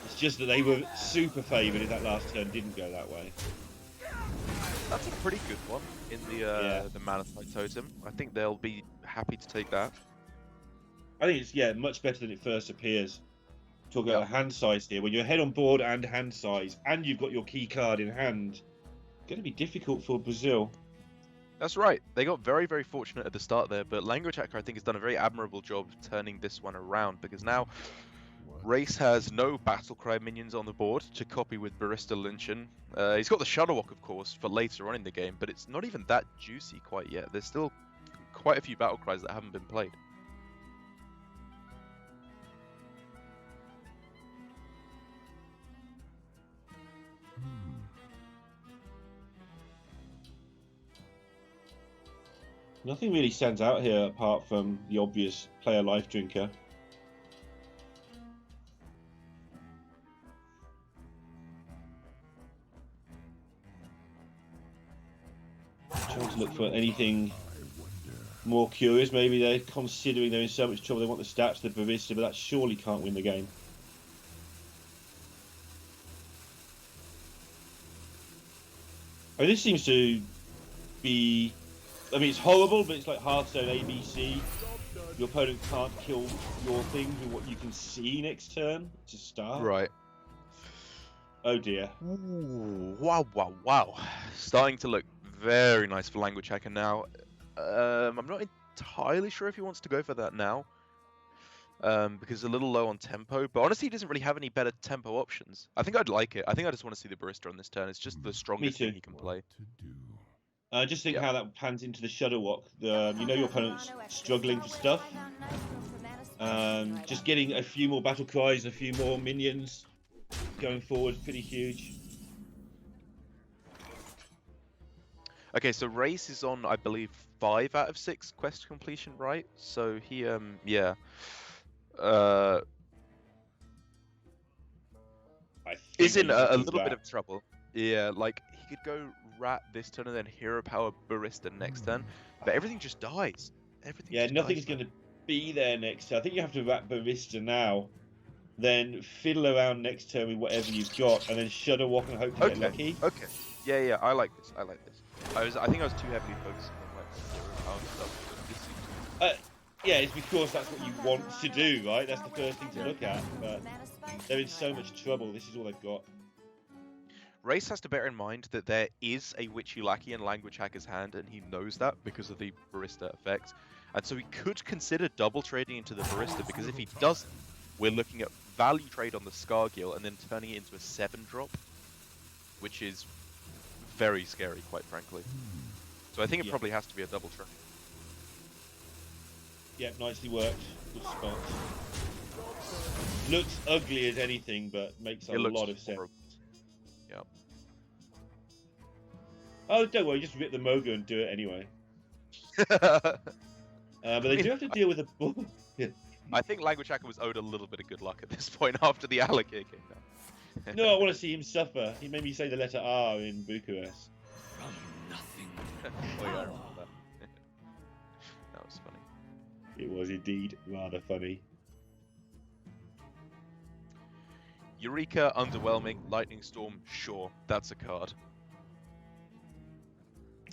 It's just that they were super favoured if that last turn didn't go that way. That's a pretty good one in the Malachite Totem. I think they'll be happy to take that. I think it's much better than it first appears. Talk about hand size here. When you're head on board and hand size, and you've got your key card in hand, it's going to be difficult for Brazil. That's right. They got very, very fortunate at the start there, but Language Hacker, I think, has done a very admirable job of turning this one around, because now Race has no Battlecry minions on the board to copy with Barista Lynchen. He's got the Shudderwock, of course, for later on in the game, but it's not even that juicy quite yet. There's still quite a few Battlecries that haven't been played. Nothing really stands out here apart from the obvious player life drinker. Trying to look for anything more curious. Maybe they're considering they're in so much trouble they want the stats of the Barista, but that surely can't win the game. I mean, this seems to be I mean, it's horrible, but it's like Hearthstone ABC. Your opponent can't kill your things with what you can see next turn to start. Right. Oh dear. Ooh, wow, wow, wow. Starting to look very nice for Language Hacker now. I'm not entirely sure if he wants to go for that now. Because it's a little low on tempo, but honestly, he doesn't really have any better tempo options. I think I'd like it. I think I just want to see the Barista on this turn. It's just the strongest too. thing he can play. Just think Yep. how that pans into the Shudderwock. You know your opponent's struggling for stuff. Just getting a few more battle cries, a few more minions going forward, pretty huge. Okay, so Race is on, I believe, 5 out of 6 quest completion, right? So he, yeah. Is in a little bit of trouble. Yeah, like, he could go Rat this turn and then Hero Power Barista next turn, but everything just dies. Everything just nothing's dies, going to be there next turn. I think you have to Rat Barista now, then fiddle around next turn with whatever you've got, and then Shudderwock and hope to get lucky. Okay. Yeah, I like this. I like this. I think I was too heavily focusing on like Hero Power stuff. But this seems... Yeah, it's because that's what you want to do, right? That's the first thing to look at. But they're in so much trouble. This is all they've got. Race has to bear in mind that there is a Witchy Lackey in Language Hacker's hand, and he knows that because of the Barista effect. And so he could consider double trading into the Barista, because if he doesn't, we're looking at value trade on the Scargill and then turning it into a 7-drop, which is very scary, quite frankly. So I think it probably has to be a double trade. Yep, nicely worked. Good spot. Looks ugly as anything, but makes a lot of sense. Yep. Oh, don't worry, just rip the Moga and do it anyway. But they do have to deal with a bull. I think Language Hacker was owed a little bit of good luck at this point after the alligator came down. No, I want to see him suffer. He made me say the letter R in Bucharest. From nothing. Oh yeah, I remember that. That was funny. It was indeed rather funny. Eureka, Underwhelming, Lightning Storm, sure, that's a card.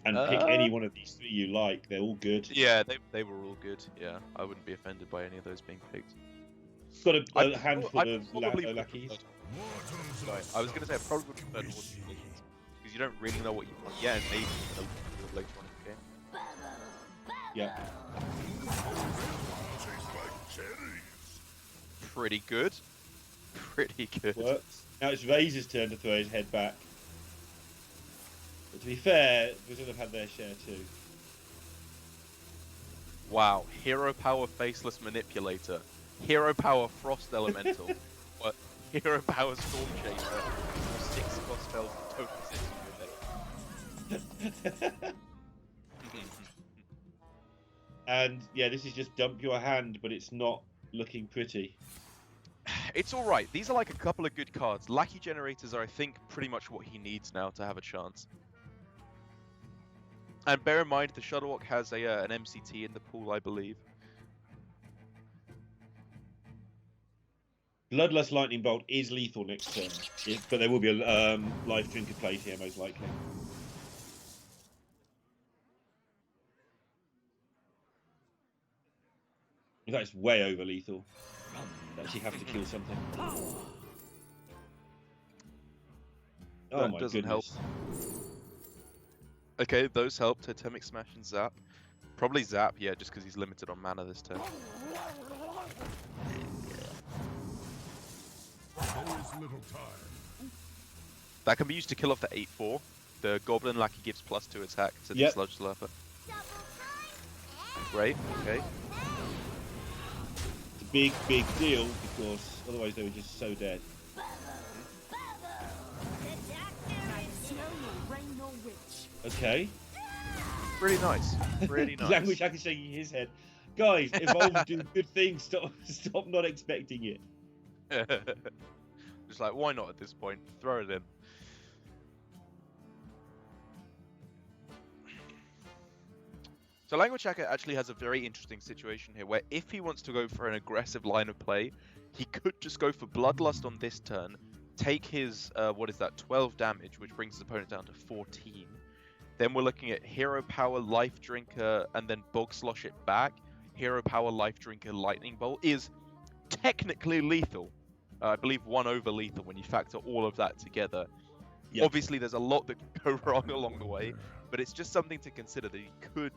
And pick any one of these 3 you like, they're all good. Yeah, they were all good, yeah. I wouldn't be offended by any of those being picked. Got a handful of lackeys. Sorry, I was going to say I probably would prefer Horse Conditions, because you don't really know what you want. Yeah, and maybe later on in the game. Yeah. Pretty good. Pretty good. Works. Now it's Razor's turn to throw his head back. But to be fair, Wizards have had their share too. Wow, Hero Power Faceless Manipulator, Hero Power Frost Elemental, what? Hero Power Storm Chaser, 6 cost spells, total 6 in your deck. And yeah, this is just dump your hand, but it's not looking pretty. It's alright, these are like a couple of good cards. Lackey Generators are, I think, pretty much what he needs now to have a chance. And bear in mind, the Shuttlewalk has an MCT in the pool, I believe. Bloodlust Lightning Bolt is lethal next turn, but there will be a life drinker played here, most likely. In fact, it's way over lethal. You actually have to kill something. Oh That my doesn't goodness. help. Okay, those help. Totemic Smash and Zap. Probably Zap, yeah, just because he's limited on mana this turn. Little time. That can be used to kill off the 8/4. The Goblin Lackey gives +2 attack to the Sludge Slurper. Great, okay. It's a big, big deal because otherwise they were just so dead. Okay. Really nice. Really nice. Language I can shaking his head. Guys, evolve do good things. Stop not expecting it. Just like, why not at this point? Throw it in. So Language Hacker actually has a very interesting situation here, where if he wants to go for an aggressive line of play, he could just go for Bloodlust on this turn, take his, 12 damage, which brings his opponent down to 14, Then we're looking at Hero Power, Life Drinker, and then Bog Slosh it back. Hero Power, Life Drinker, Lightning Bolt is technically lethal. I believe 1 over lethal when you factor all of that together. Yep. Obviously, there's a lot that can go wrong along the way, but it's just something to consider that you could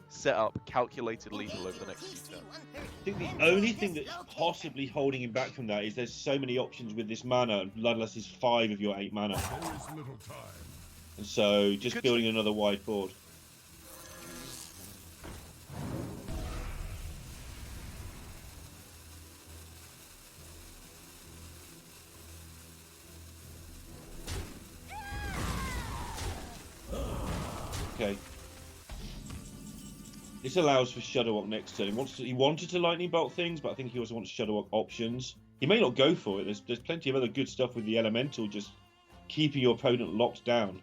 set up calculated lethal over the next few turns. I think the only thing that's possibly holding him back from that is there's so many options with this mana, and Bloodlust is 5 of your 8 mana. There is little time. And so just building another wide board. Okay. This allows for Shudderwock next turn. He wanted to Lightning Bolt things, but I think he also wants Shudderwock options. He may not go for it. There's plenty of other good stuff with the Elemental, just keeping your opponent locked down.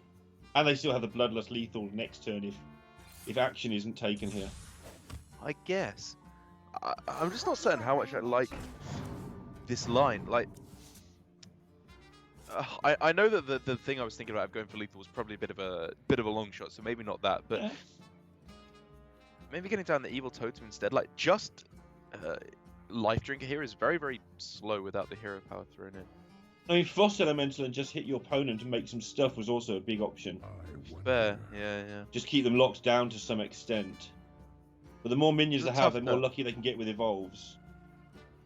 And they still have the Bloodlust lethal next turn if action isn't taken here. I guess. I'm just not certain how much I like this line. Like, I know that the thing I was thinking about going for lethal was probably a bit of a long shot, so maybe not that, but maybe getting down the Evil Totem instead. Like, just Life Drinker here is very, very slow without the Hero Power thrown in. I mean, Frost Elemental and just hit your opponent and make some stuff was also a big option. Fair, yeah. Just keep them locked down to some extent. But the more minions they have, the more turn. lucky they can get with evolves.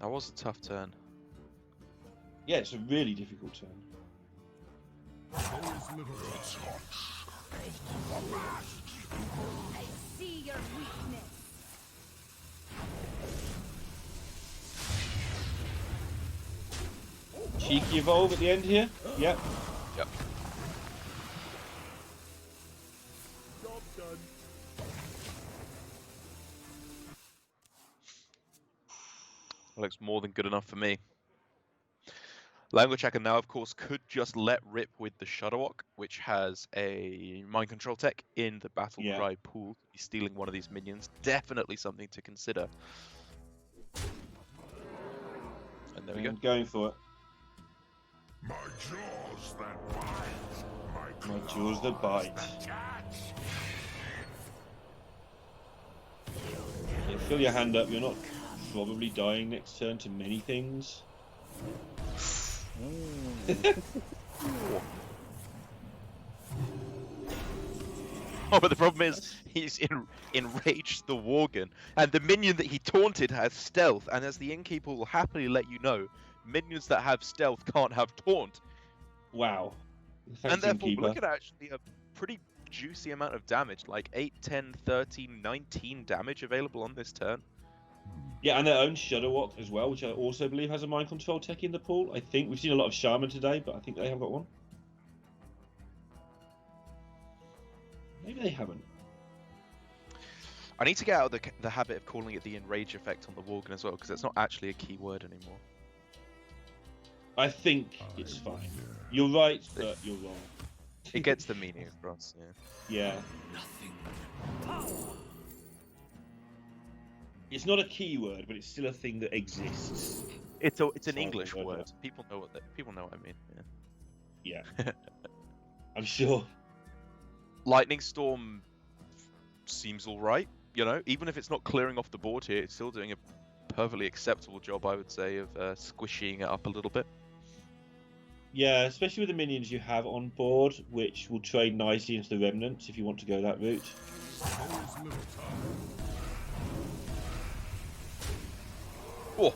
That was a tough turn. Yeah, it's a really difficult turn. There is little time. I see your weakness. Cheeky evolve at the end here. Yep. Yep. Job done. Looks more than good enough for me. Language Hacker now, of course, could just let rip with the Shudderwock, which has a mind control tech in the Battle Cry pool. He's stealing one of these minions. Definitely something to consider. And there we go. Going for it. My jaws that bite. My jaws that bite. Yeah, fill your hand up. You're not probably dying next turn to many things. Oh, but the problem is he's enraged the Worgen, and the minion that he taunted has stealth, and as the innkeeper will happily let you know, minions that have stealth can't have taunt. Wow. Thanks, And therefore, Innkeeper. look at actually a pretty juicy amount of damage, like 8, 10, 13, 19 damage available on this turn. Yeah, and their own Shudderwock as well, which I also believe has a mind control tech in the pool. I think we've seen a lot of Shaman today, but I think they have got one. Maybe they haven't. I need to get out of the habit of calling it the enrage effect on the Worgen as well, because it's not actually a keyword anymore. I think it's fine. You're right, but you're wrong. It gets the meaning across, yeah. Yeah. It's not a keyword, but it's still a thing that exists. It's an Sorry, English word. word. People know what I mean. Yeah. Yeah. I'm sure. Lightning Storm seems alright, you know, even if it's not clearing off the board here, it's still doing a perfectly acceptable job, I would say, of squishing it up a little bit. Yeah, especially with the minions you have on board, which will trade nicely into the Remnants if you want to go that route. There is little time. Oh.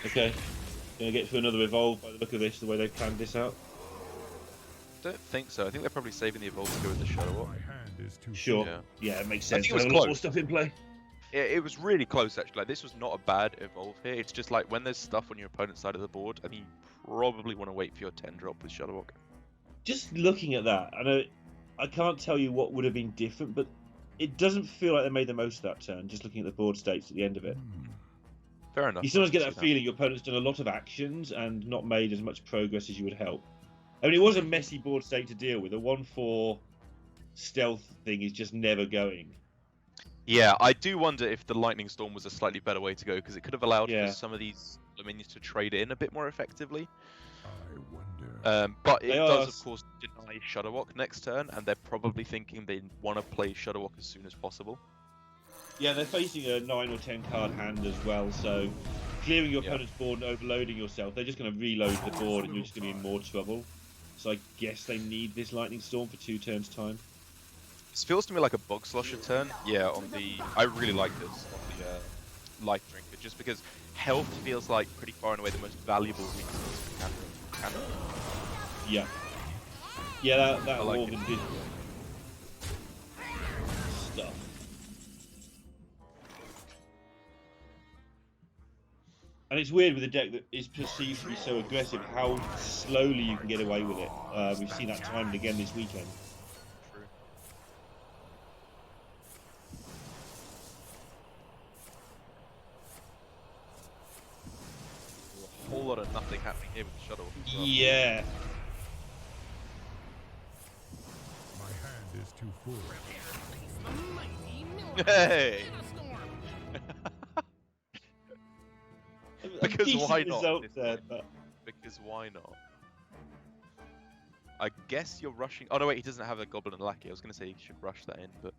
Okay. Gonna get through another evolve by the look of this, the way they've planned this out. Don't think so. I think they're probably saving the evolve to go with the Shudderwock. My hand is too Sure. Yeah. Yeah, it makes I sense. think it was They have a lot more close. stuff in play. It was really close, actually. Like, this was not a bad evolve here. It's just like when there's stuff on your opponent's side of the board, I think you probably want to wait for your 10 drop with Shudderwock. Just looking at that, I can't tell you what would have been different, but it doesn't feel like they made the most of that turn, just looking at the board states at the end of it. Fair enough. You sometimes get I that can see feeling your opponent's done a lot of actions and not made as much progress as you would help. I mean, it was a messy board state to deal with. A 1/4 stealth thing is just never going. Yeah, I do wonder if the Lightning Storm was a slightly better way to go, because it could have allowed Yeah. for some of these minions to trade in a bit more effectively. I wonder. But They it are does, s- of course, deny Shudderwock next turn, and they're probably thinking they want to play Shudderwock as soon as possible. Yeah, they're facing a 9 or 10 card hand as well, so clearing your Yeah. opponent's board and overloading yourself, they're just going to reload the board and you're just going to be in more trouble. So I guess they need this Lightning Storm for 2 turns' time. This feels to me like a Bog Slosher turn. Yeah, on the... I really like this on the Life Drinker, just because health feels like pretty far and away the most valuable resource you can. Yeah. Yeah, that I like Morgan did stuff. And it's weird with a deck that is perceived to be so aggressive, how slowly you can get away with it. We've seen that time and again this weekend. True. A whole lot of nothing happening here with the shuttle. as well. Yeah. My hand is too full. Hey! A Because decent why not result this there, time? but Because why not? I guess you're rushing. Oh no, wait, he doesn't have a Goblin and Lackey. I was gonna say he should rush that in, but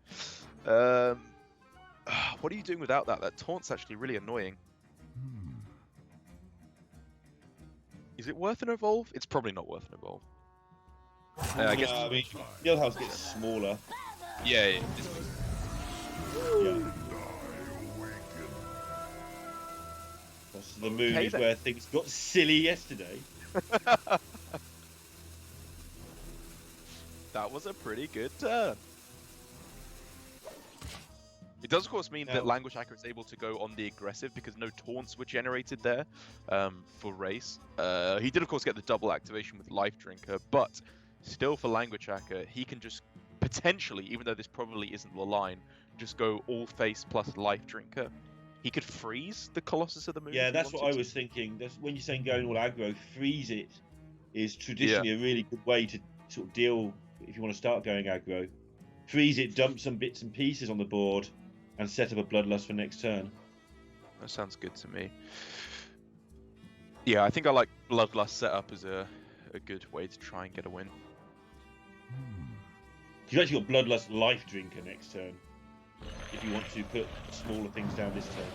what are you doing without that? That taunt's actually really annoying. Is it worth an evolve? It's probably not worth an evolve. I guess. I mean, Guildhouse gets smaller. Yeah. This makes Yeah. Cross to the Moon Okay, is then. where things got silly yesterday. That was a pretty good turn. It does, of course, mean that Now- Language Hacker is able to go on the aggressive because no taunts were generated there for race. He did, of course, get the double activation with Life Drinker, but still for Language Hacker, he can just potentially, even though this probably isn't the line, just go all face plus Life Drinker. He could freeze the Colossus of the Moon. Yeah, if he that's what I wanted to. was thinking. That's when you're saying going all aggro, freeze it is traditionally a really good way to sort of deal if you want to start going aggro. Freeze it, dump some bits and pieces on the board, and set up a Bloodlust for next turn. That sounds good to me. Yeah, I think I like Bloodlust setup as a good way to try and get a win. You've actually got Bloodlust Life Drinker next turn, if you want to put smaller things down this turn.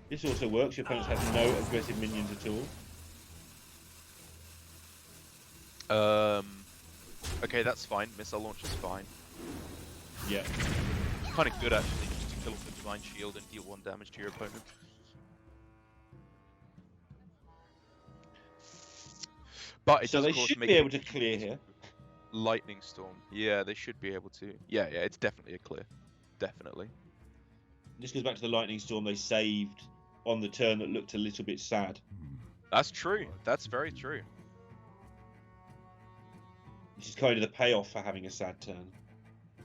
This also works. Your opponents have no aggressive minions at all. Okay, that's fine. Missile launch is fine. Yeah. Kind of good actually, just to kill off the Divine Shield and deal 1 damage to your opponent. But it So does, they of course, should make be it able to clear here. Lightning Storm. Yeah, they should be able to. Yeah, it's definitely a clear. Definitely. This goes back to the Lightning Storm they saved on the turn that looked a little bit sad. That's true. That's very true. Which is kind of the payoff for having a sad turn.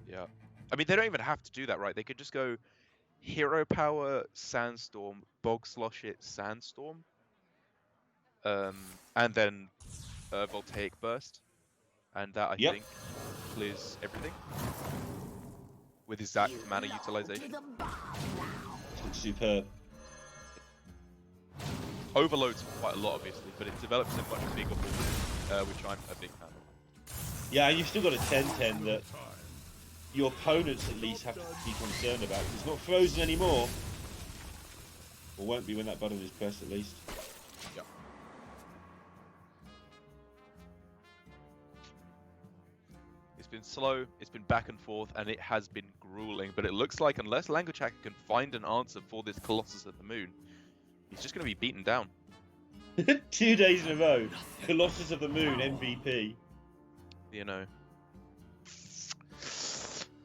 Yeah. I mean, they don't even have to do that, right? They could just go Hero Power, Sandstorm, Bog Slosh it, Sandstorm. And then Voltaic Burst. And that, I Yep. think, clears everything. With exact mana utilization. It's superb. Overloads quite a lot, obviously, but it develops a much bigger board, which I'm a big fan of. Yeah, and you've still got a 10-10 that your opponents at least have to be concerned about. It's not frozen anymore. Or won't be when that button is pressed at least. Yeah. It's been slow, it's been back and forth, and it has been grueling, but it looks like unless Language Hacker can find an answer for this Colossus of the Moon, he's just going to be beaten down. 2 days in a row. Colossus of the Moon, MVP. You know.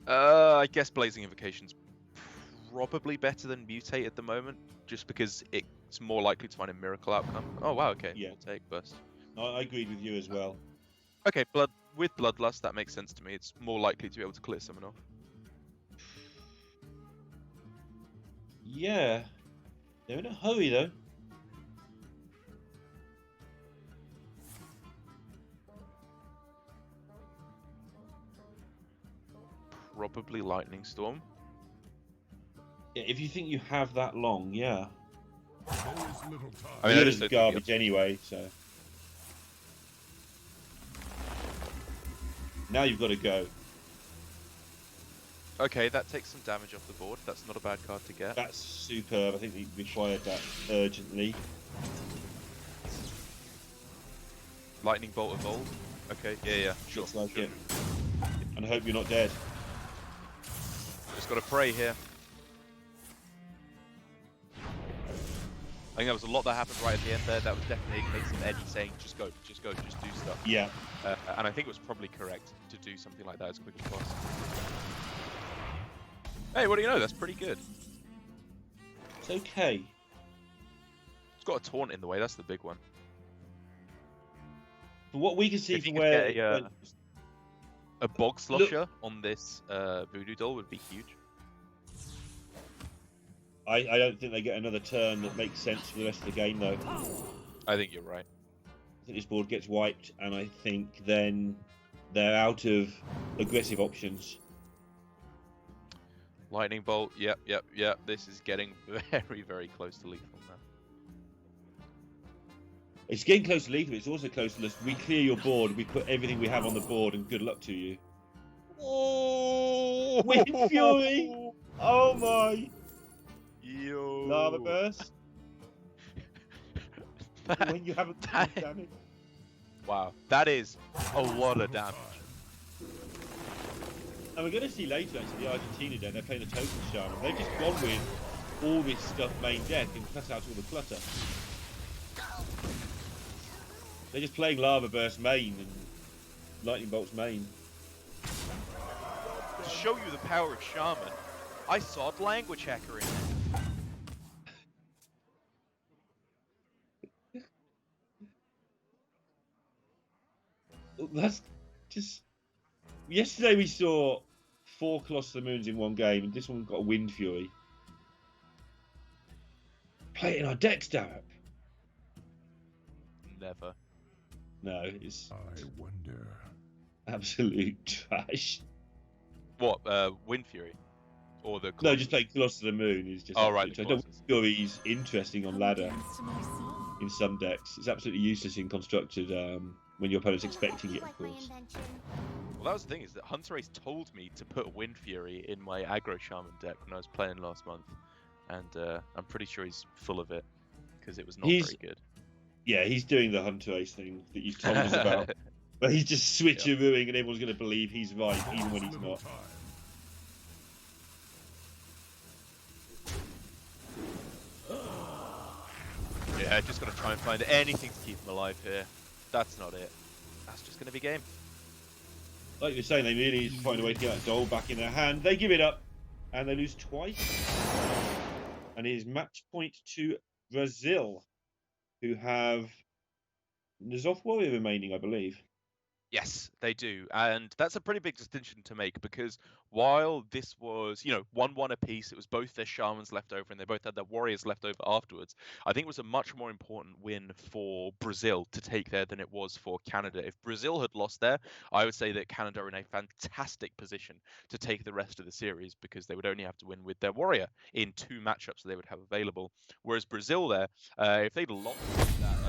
I guess Blazing Invocation's probably better than Mutate at the moment, just because it's more likely to find a miracle outcome. Oh wow, okay. Yeah. We'll take burst. I agreed with you as well. Okay, with Bloodlust, that makes sense to me. It's more likely to be able to clear someone off. Yeah. They're in a hurry though. Probably Lightning Storm. Yeah, if you think you have that long, yeah. There is little time. I mean, I It just is don't think garbage anyway, so. Now you've got to go. Okay, that takes some damage off the board. That's not a bad card to get. That's superb. I think we required that urgently. Lightning Bolt Evolve. Okay, yeah, sure. Looks like sure. it. And I hope you're not dead. Just got to pray here. I think there was a lot that happened right at the end there. That was definitely a case of Eddie saying, just go, just do stuff. Yeah. And I think it was probably correct to do something like that as quick as possible. Hey, what do you know? That's pretty good. It's okay. It's got a taunt in the way. That's the big one. But what we can see If you from could where... get a Bog Slosher on this Voodoo Doll would be huge. I don't think they get another turn that makes sense for the rest of the game, though. I think you're right. I think this board gets wiped, and I think then they're out of aggressive options. Lightning Bolt, yep. This is getting very, very close to lethal now. It's getting close to lethal, it's also close to we clear your board, we put everything we have on the board, and good luck to you. Oh! Wind Fury! Oh my! Yo! Lava Burst? When you haven't done damage. Wow, that is a lot of damage. And we're going to see later, actually, the Argentina deck, they're playing the Token Shaman. They've just gone with all this stuff main deck and cut out all the clutter. They're just playing Lava Burst main and Lightning Bolt's main. To show you the power of Shaman, I saw Language Hacker in it. That's just... Yesterday we saw 4 Colossus of the Moons in one game, and this one got a Wind Fury. Play it in our decks, Darab. Never. No, it's I wonder. absolute trash. What, Wind Fury? Or the... No, just playing Colossus of the Moon is just... Oh, right, absolute the trash. Wind Fury's interesting on ladder Dance to my song. in some decks. It's absolutely useless in constructed when your opponent's expecting it, of Like my course. invention. Well, that was the thing, is that Hunter Ace told me to put Wind Fury in my aggro Shaman deck when I was playing last month. And I'm pretty sure he's full of it, because it was not very good. Yeah, he's doing the Hunter Ace thing that you've told us about. But he's just switcherooing and everyone's going to believe he's right, even when he's Little not. time. Yeah, just got to try and find anything to keep him alive here. That's not it. That's just going to be game. Like you're saying, they really need to find a way to get that doll back in their hand. They give it up, and they lose twice. And it is match point to Brazil, who have N'Zoth Warrior remaining, I believe. Yes, they do. And that's a pretty big distinction to make, because while this was, 1-1 apiece, it was both their Shamans left over and they both had their Warriors left over afterwards. I think it was a much more important win for Brazil to take there than it was for Canada. If Brazil had lost there, I would say that Canada are in a fantastic position to take the rest of the series, because they would only have to win with their Warrior in 2 matchups that they would have available. Whereas Brazil there, if they'd lost that...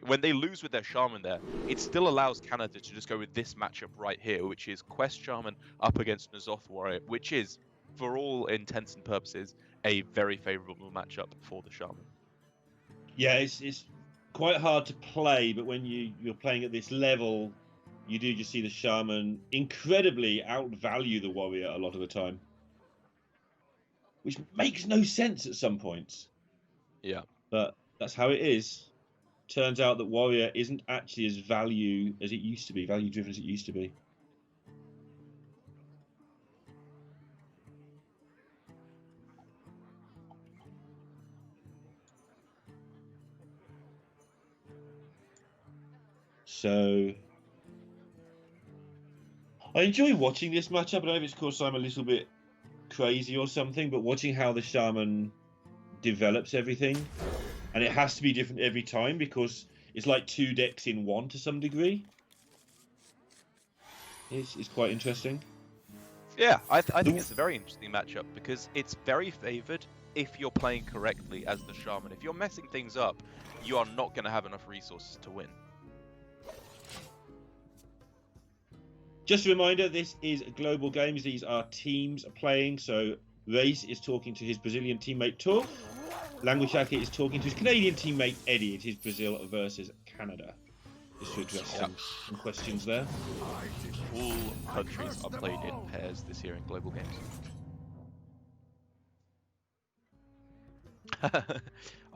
when they lose with their Shaman there, it still allows Canada to just go with this matchup right here, which is Quest Shaman up against N'Zoth Warrior, which is, for all intents and purposes, a very favourable matchup for the Shaman. Yeah, it's quite hard to play, but when you're playing at this level, you do just see the Shaman incredibly outvalue the Warrior a lot of the time. Which makes no sense at some points. Yeah. But that's how it is. Turns out that Warrior isn't actually as value driven as it used to be. So I enjoy watching this matchup. I don't know if it's because I'm a little bit crazy or something, but watching how the Shaman develops everything. And it has to be different every time, because it's like 2 decks in one to some degree. It's quite interesting. Yeah, I think it's a very interesting matchup because it's very favored if you're playing correctly as the shaman. If you're messing things up, you are not going to have enough resources to win. Just a reminder, this is Global Games. These are teams playing. So Race is talking to his Brazilian teammate Tor. Languishaka is talking to his Canadian teammate Eddie. It is Brazil versus Canada. Just to address some questions there. All countries are played in pairs this year in Global Games.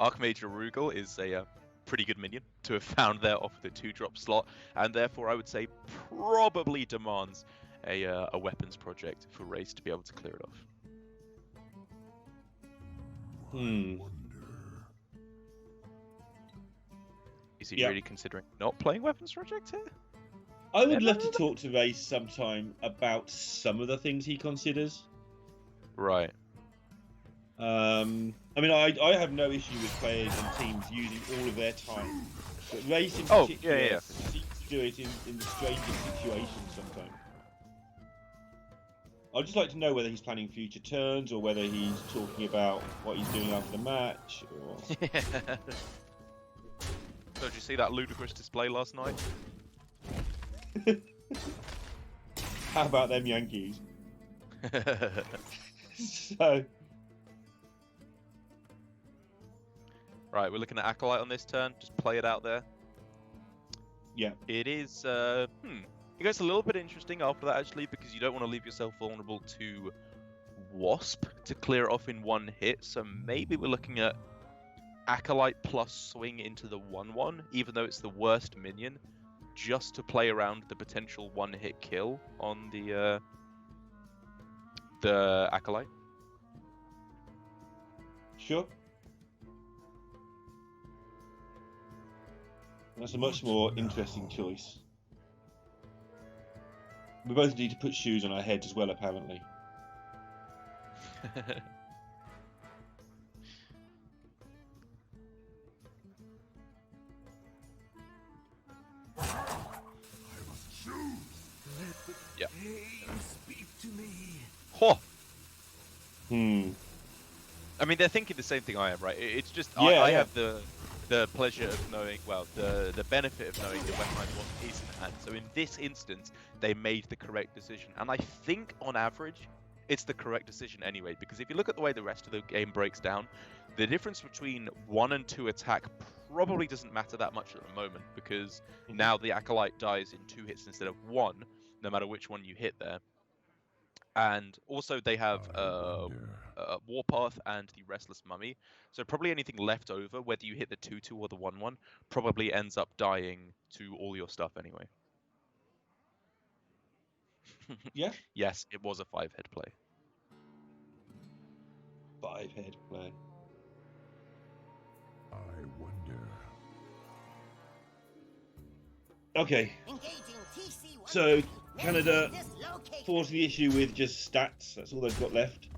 Archmage Rugal is a pretty good minion to have found there off the 2-drop slot, and therefore I would say probably demands a weapons project for Race to be able to clear it off. Is he really considering not playing weapons project here? I would love to talk to Race sometime about some of the things he considers. Right. I mean, I have no issue with players and teams using all of their time, but Race in particular seems to do it in the strangest situations sometimes. I'd just like to know whether he's planning future turns or whether he's talking about what he's doing after the match. Or... So did you see that ludicrous display last night? How about them Yankees? So... Right, we're looking at Acolyte on this turn. Just play it out there. Yeah. It is, It gets a little bit interesting after that, actually, because you don't want to leave yourself vulnerable to Wasp to clear it off in one hit. So maybe we're looking at Acolyte plus swing into the 1/1, even though it's the worst minion, just to play around the potential one-hit kill on the Acolyte. Sure. That's a much more interesting choice. We both need to put shoes on our heads as well, apparently. Yeah. Ho! I mean, they're thinking the same thing I am, right? It's just I have the pleasure of knowing, well, the benefit of knowing the weaponized wasp is in hand. So in this instance, they made the correct decision, and I think on average, it's the correct decision anyway. Because if you look at the way the rest of the game breaks down, the difference between 1 and 2 attack probably doesn't matter that much at the moment, because now the Acolyte dies in 2 hits instead of 1, no matter which one you hit there. And also they have Warpath and the Restless Mummy, so probably anything left over, whether you hit the 2/2 or the 1/1, probably ends up dying to all your stuff anyway. Yeah? Yes, it was a 5-head play. 5-head play. I wonder. Okay. So Canada forced the issue with just stats. That's all they've got left.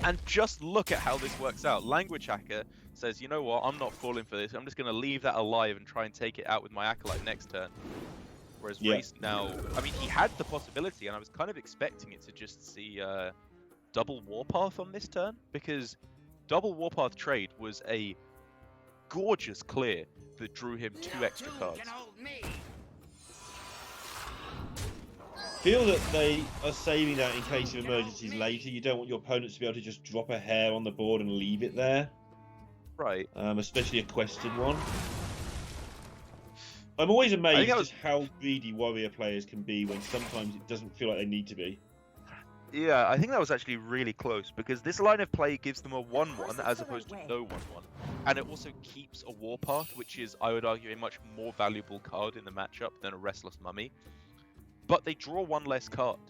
And just look at how this works out. Language Hacker says, you know what, I'm not falling for this. I'm just going to leave that alive and try and take it out with my Acolyte next turn. Whereas Race now, I mean, he had the possibility, and I was kind of expecting it to just see double Warpath on this turn, because double Warpath trade was a gorgeous clear that drew him 2 extra cards. Feel that they are saving that in case of emergencies later. You don't want your opponents to be able to just drop a hair on the board and leave it there. Right. Especially a quested one. I'm always amazed just how greedy warrior players can be when sometimes it doesn't feel like they need to be. Yeah, I think that was actually really close, because this line of play gives them a 1/1 as opposed to no 1/1. And it also keeps a Warpath, which is, I would argue, a much more valuable card in the matchup than a Restless Mummy. But they draw 1 less card,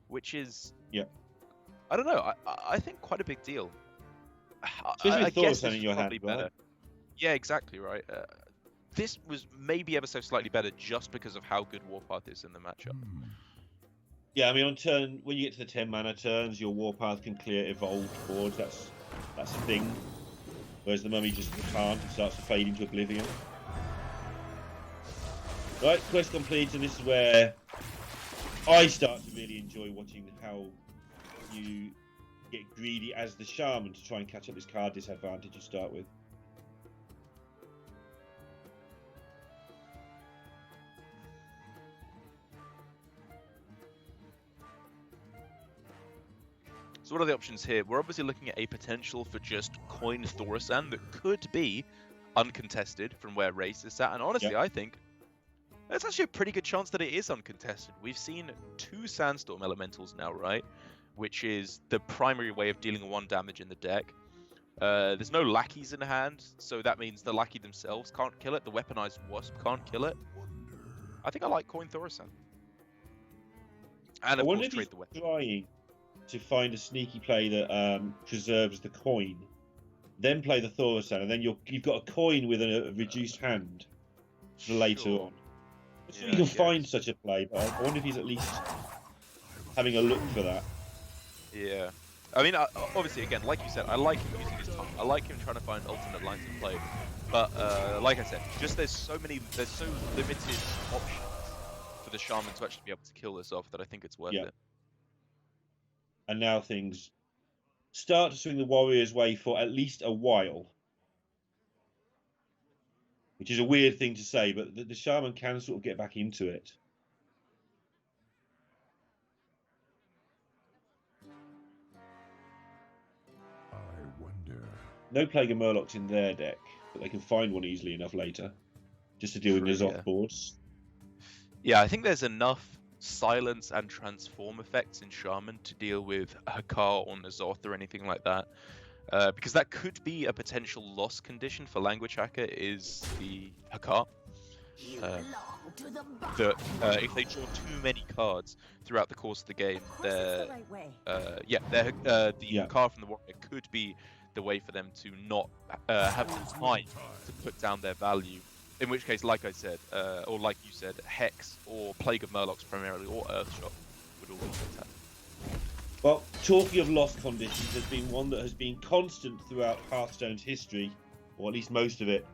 which is, I don't know, I think quite a big deal. Especially with guess Thor in your hand, better. Yeah, exactly, right. This was maybe ever so slightly better just because of how good Warpath is in the matchup. Yeah, I mean, on turn, when you get to the 10 mana turns, your Warpath can clear evolved boards. That's a thing. Whereas the Mummy just can't. It starts to fade into oblivion. Right, quest complete, and this is where I start to really enjoy watching how you get greedy as the shaman to try and catch up this card disadvantage you start with. So what are the options here? We're obviously looking at a potential for just coin Thaurissan that could be uncontested from where race is at, and honestly, I think there's actually a pretty good chance that it is uncontested. We've seen 2 Sandstorm Elementals now, right? Which is the primary way of dealing 1 damage in the deck. There's no lackeys in hand, so that means the lackey themselves can't kill it. The weaponized wasp can't kill it. I think I like coin Thaurissan. And of course, trade the weapon. Trying to find a sneaky play that preserves the coin, then play the Thaurissan, and then you've got a coin with a reduced hand for later on. I'm sure you can find such a play, but I wonder if he's at least having a look for that. Yeah. I mean, obviously, again, like you said, I like him using his tongue. I like him trying to find alternate lines of play. But like I said, just there's so limited options for the shaman to actually be able to kill this off that I think it's worth it. And now things start to swing the Warriors' way for at least a while. Which is a weird thing to say, but the shaman can sort of get back into it. I wonder. No Plague of Murlocs in their deck, but they can find one easily enough later, just to deal with N'Zoth boards. Yeah, I think there's enough silence and transform effects in Shaman to deal with Hakar or N'Zoth or anything like that. Because that could be a potential loss condition for Language Hacker is the Hakar. If they draw too many cards throughout the course of the game, the Hakar from the Warrior could be the way for them to not have the time to put down their value. In which case, like I said, or like you said, Hex or Plague of Murlocs primarily, or Earthshock would all be fantastic. Well, talking of loss conditions, there's been one that has been constant throughout Hearthstone's history, or at least most of it,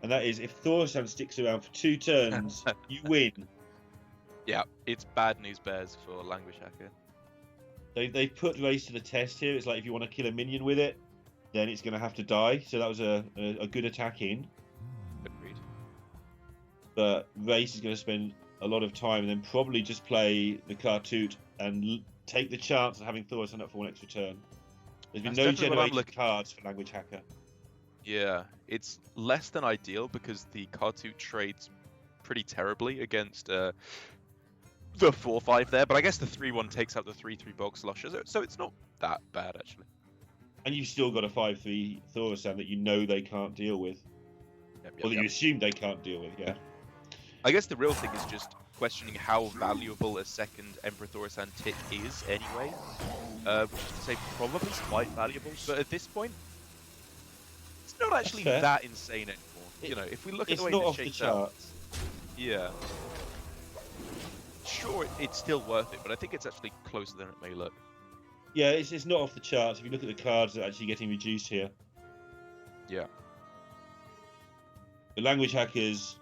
and that is if Thaurissan sticks around for 2 turns, you win. Yeah, it's bad news bears for Language Hacker. They've put Race to the test here. It's like if you want to kill a minion with it, then it's going to have to die. So that was a good attack in. Agreed. But Race is going to spend a lot of time and then probably just play the Kartut and take the chance of having Thaurissan up for 1 extra turn. There's been no generated cards for Language Hacker. Yeah, it's less than ideal because the Kartut trades pretty terribly against the 4/5 there, but I guess the 3/1 takes out the 3/3 Bog Slosher, so it's not that bad actually. And you've still got a 5/3 Thaurissan that you know they can't deal with. Or that you assume they can't deal with, yeah. I guess the real thing is just questioning how valuable a second Emperor Thaurissan tick is anyway. Which is to say probably quite valuable, but at this point, it's not actually that insane anymore. You know, if we look at the way this shakes out, yeah. Sure, it's still worth it, but I think it's actually closer than it may look. Yeah, it's not off the charts. If you look at the cards that are actually getting reduced here. Yeah. The Language Hackers,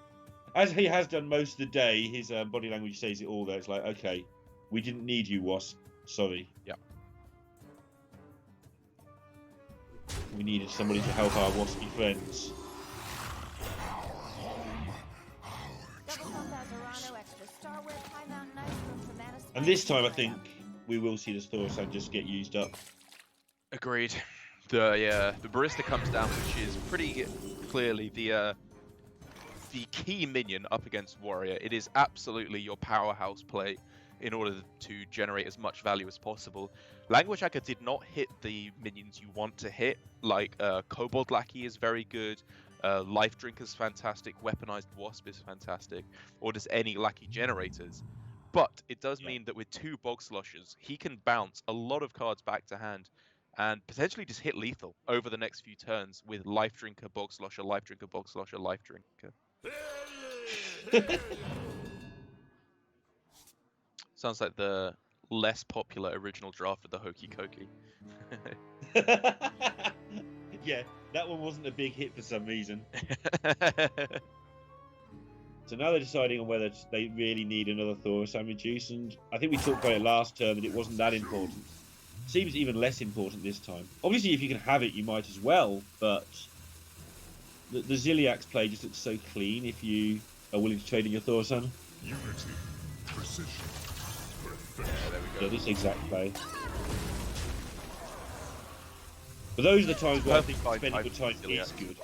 as he has done most of the day, his body language says it all there. It's like, okay, we didn't need you, Wasp. Sorry. Yeah. We needed somebody to help our waspy friends. And this time, I think we will see this Thaurissan just get used up. Agreed. The Barista comes down, which is pretty clearly the key minion up against Warrior. It is absolutely your powerhouse play in order to generate as much value as possible. Language Hacker did not hit the minions you want to hit, like Kobold Lackey is very good, Life Drink is fantastic, Weaponized Wasp is fantastic, or just any Lackey generators. But it does mean that with 2 Bog Sloshers, he can bounce a lot of cards back to hand and potentially just hit lethal over the next few turns with Life Drinker, Bog Slosher, Life Drinker, Bog Slosher, Life Drinker. Sounds like the less popular original draft of the Hokey Cokey. Yeah, that one wasn't a big hit for some reason. So now they're deciding on whether they really need another Thorasan reduce, and I think we talked about it last turn that it wasn't that important. Seems even less important this time. Obviously, if you can have it, you might as well, but the Ziliax play just looks so clean if you are willing to trade in your Thorasan. Unity, precision, Yeah, there we go. Yeah, this exact play. But those are the times where I think Perfect spending your time Ziliax. is good.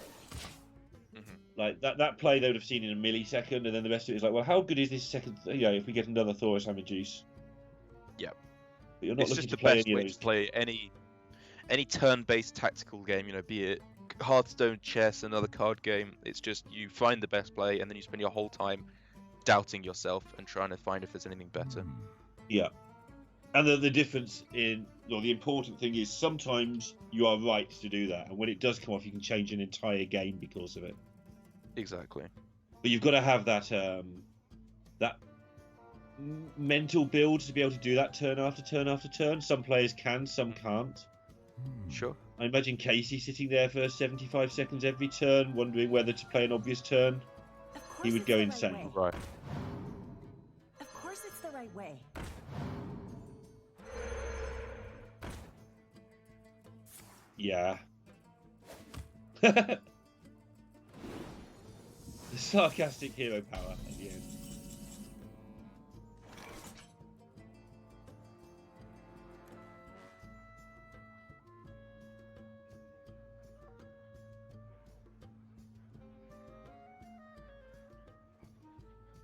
Like that play they would have seen in a millisecond, and then the rest of it is like, well, how good is this second? If we get another Thorasan reduce. Yeah. But you're not It's looking just to the play best any of way those. to play any turn-based tactical game, be it Hearthstone, chess, another card game. It's just you find the best play, and then you spend your whole time doubting yourself and trying to find if there's anything better. Yeah. And the difference the important thing is sometimes you are right to do that, and when it does come off, you can change an entire game because of it. Exactly. But you've got to have that mental build to be able to do that turn after turn after turn. Some players can, some can't. Sure. I imagine Casey sitting there for 75 seconds every turn, wondering whether to play an obvious turn. He would go insane. Right. Of course it's the right way. Yeah. The sarcastic hero power at the end.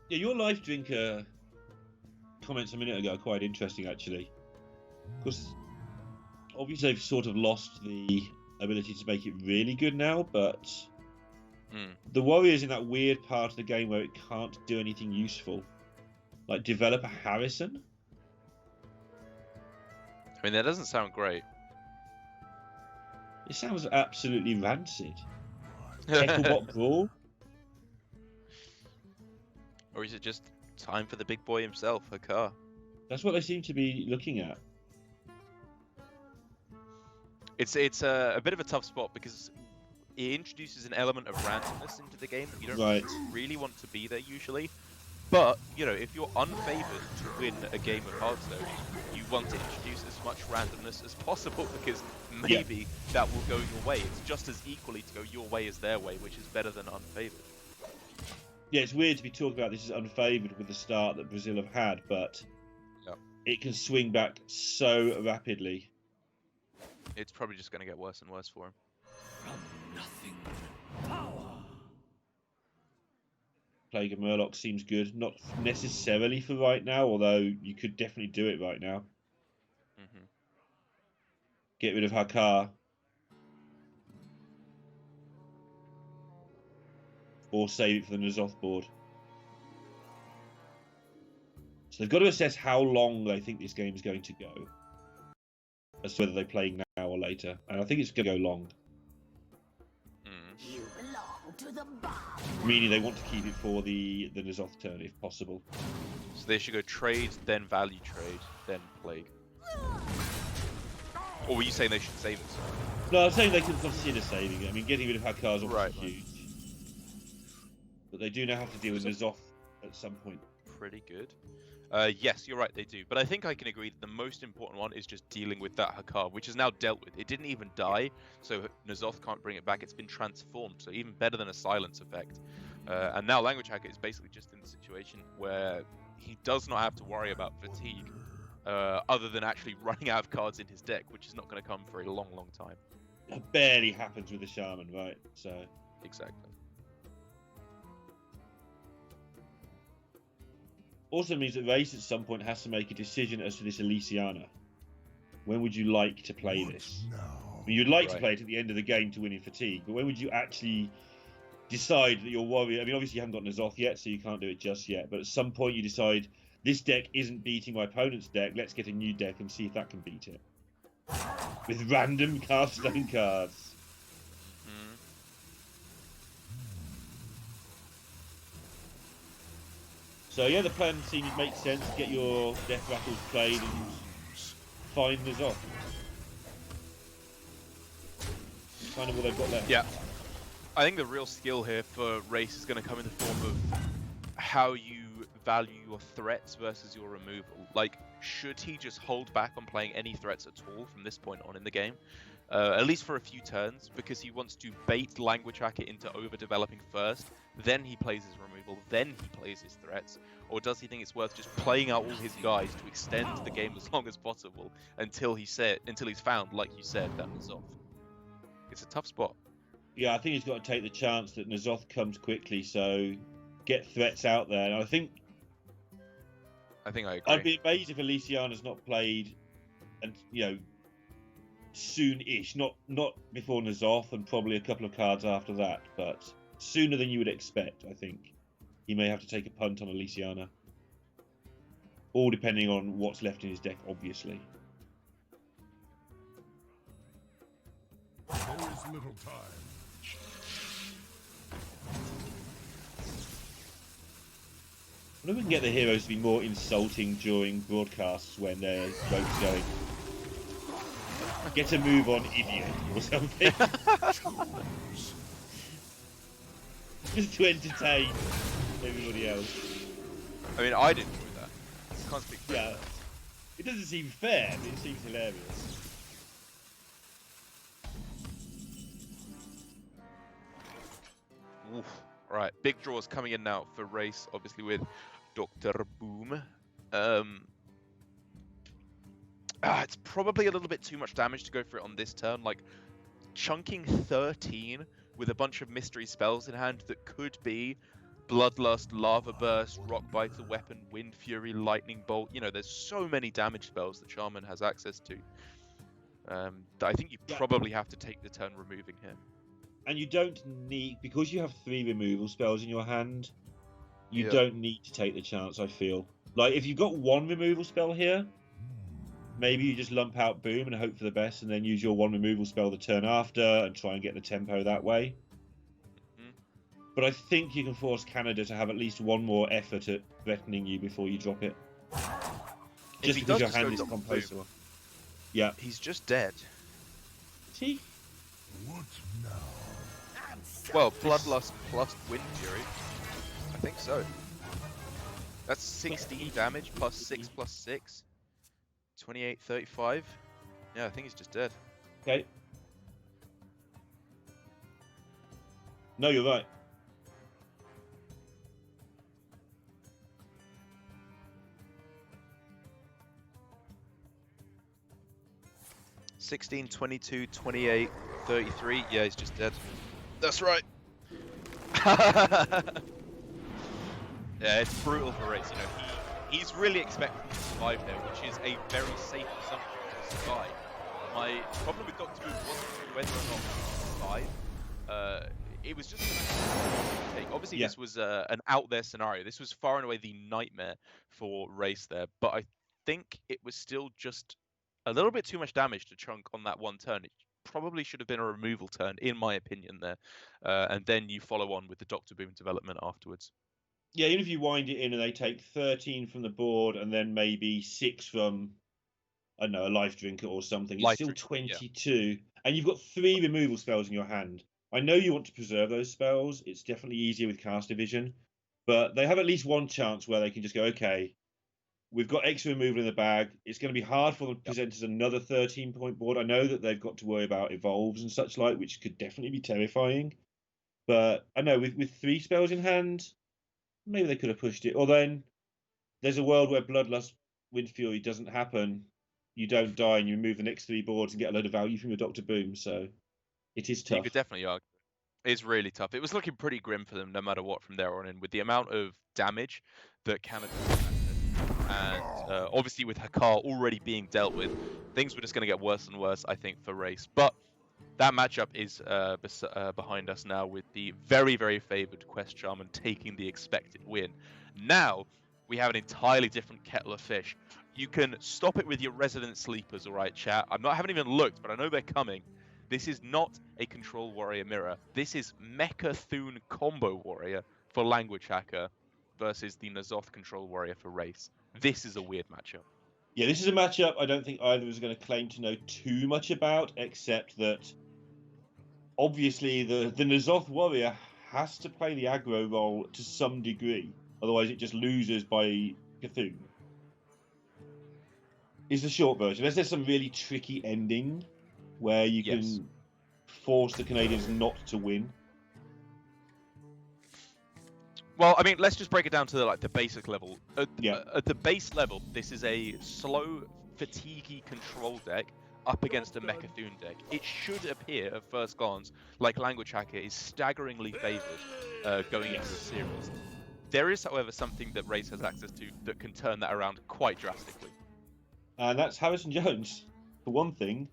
Yeah, your life drinker comments a minute ago are quite interesting, actually. Because obviously they've sort of lost the ability to make it really good now, but the Warrior's in that weird part of the game where it can't do anything useful. Like develop a Harrison? I mean, that doesn't sound great. It sounds absolutely rancid. Hecklebot Brawl? Or is it just time for the big boy himself, Hakar? That's what they seem to be looking at. It's a bit of a tough spot because it introduces an element of randomness into the game that you don't really want to be there usually. But, if you're unfavored to win a game of Hearthstone, you want to introduce as much randomness as possible because maybe that will go your way. It's just as equally to go your way as their way, which is better than unfavored. Yeah, it's weird to be talking about this as unfavoured with the start that Brazil have had, but it can swing back so rapidly. It's probably just going to get worse and worse for him. From nothing, power. Plague of Murloc seems good. Not necessarily for right now, although you could definitely do it right now. Get rid of Hakar. Or save it for the N'Zoth board. So they've got to assess how long they think this game is going to go. As to whether they're playing now or later. And I think it's going to go long. You belong to the bomb. Meaning they want to keep it for the N'Zoth turn if possible. So they should go trade, then value trade, then plague. Or were you saying they should save it? No, I'm saying they can consider saving it. I mean, getting rid of Hakar is obviously huge. But they do now have to deal with N'Zoth at some point. Pretty good. Yes, you're right, they do. But I think I can agree that the most important one is just dealing with that Hakar, which is now dealt with. It didn't even die, so N'Zoth can't bring it back. It's been transformed, so even better than a silence effect. And now Language Hacker is basically just in the situation where he does not have to worry about fatigue, other than actually running out of cards in his deck, which is not going to come for a long, long time. That barely happens with the Shaman, right? So Exactly. also means that Race at some point has to make a decision as to this Elysiana. When would you like to play this? now? I mean, you'd like to play it at the end of the game to win in fatigue, but when would you actually decide that your warrior... I mean, obviously you haven't got N'Zoth yet, so you can't do it just yet, but at some point you decide, this deck isn't beating my opponent's deck, let's get a new deck and see if that can beat it. With random Hearthstone cards. So yeah, the plan seems to make sense. Get your Death Rattles played and find N'Zoth. Kind of what they've got left. Yeah. I think the real skill here for Race is going to come in the form of how you value your threats versus your removal. Like, should he just hold back on playing any threats at all from this point on in the game? At least for a few turns, because he wants to bait Language Hacker into overdeveloping first, then he plays his removal, then he plays his threats? Or does he think it's worth just playing out all his guys to extend the game as long as possible until he's found, like you said, that N'Zoth? It's a tough spot. Yeah, I think he's got to take the chance that N'Zoth comes quickly, so get threats out there. And I think I agree. I'd be amazed if Elysiana's not played, and soon-ish, not before N'Zoth, and probably a couple of cards after that, but sooner than you would expect. I think he may have to take a punt on Elysiana, all depending on what's left in his deck, obviously. There is little time. I wonder if we can get the heroes to be more insulting during broadcasts when their joke's going. Get a move on, idiot, or something. Just to entertain everybody else. I mean, I'd enjoy that. Can't speak for Yeah. It doesn't seem fair, but it seems hilarious. Oof. Right, big draws coming in now for Race, obviously with Dr. Boom. It's probably a little bit too much damage to go for it on this turn. Like, chunking 13 with a bunch of mystery spells in hand that could be Bloodlust, Lava Burst, Rock Biter Weapon, Wind Fury, Lightning Bolt. There's so many damage spells that Shaman has access to. That I think you probably have to take the turn removing him. And you don't need, because you have 3 removal spells in your hand, you don't need to take the chance, I feel. Like, if you've got 1 removal spell here, maybe you just lump out Boom and hope for the best, and then use your 1 removal spell the turn after and try and get the tempo that way. But I think you can force Canada to have at least 1 more effort at threatening you before you drop it. Just because your hand is composed. Yeah. He's just dead. Is he? What now? Well, Bloodlust plus Wind Fury. I think so. That's 16 damage plus 6 plus 6. 28, 35. Yeah, I think he's just dead. Okay. No, you're right. $16, 22, 28, 33. Yeah, he's just dead. That's right. Yeah, it's brutal for Race. He's really expecting to survive there, which is a very safe assumption to survive. My problem with Dr. Boom wasn't whether or not he survived. It was just a take. Obviously, this was an out there scenario. This was far and away the nightmare for Race there, but I think it was still just a little bit too much damage to chunk on that one turn. It probably should have been a removal turn, in my opinion, there. And then you follow on with the Dr. Boom development afterwards. Yeah, even if you wind it in and they take 13 from the board and then maybe 6 from, I don't know, a Life Drinker or something, it's still 22. Yeah. And you've got 3 removal spells in your hand. I know you want to preserve those spells. It's definitely easier with Caster Vision. But they have at least one chance where they can just go, okay, we've got extra removal in the bag. It's going to be hard for them to present as another 13-point board. I know that they've got to worry about evolves and such like, which could definitely be terrifying. But I know with 3 spells in hand, maybe they could have pushed it. Or then there's a world where Bloodlust Wind Fury doesn't happen. You don't die and you remove the next 3 boards and get a load of value from your Dr. Boom. So it is tough. You could definitely argue. It's really tough. It was looking pretty grim for them no matter what from there on in, with the amount of damage that Canada and obviously with Hakar already being dealt with, things were just going to get worse and worse, I think, for Race. But that matchup is behind us now, with the very, very favoured Quest Shaman taking the expected win. Now, we have an entirely different kettle of fish. You can stop it with your resident sleepers, all right, chat? I haven't even looked, but I know they're coming. This is not a Control Warrior mirror. This is Mecha Thune Combo Warrior for Language Hacker versus the N'Zoth Control Warrior for Race. This is a weird matchup. Yeah, this is a matchup I don't think either is going to claim to know too much about, except that obviously the N'Zoth Warrior has to play the aggro role to some degree. Otherwise, it just loses by Cthulhu. Is the short version. Unless there's some really tricky ending where you Yes. can force the Canadians not to win. Well, I mean, let's just break it down to the basic level. Yeah. At the base level, this is a slow, fatiguey control deck up against a Mecha'thun deck. It should appear at first glance like Language Hacker is staggeringly favoured going into the series. There is, however, something that Race has access to that can turn that around quite drastically. And that's Harrison Jones, for one thing,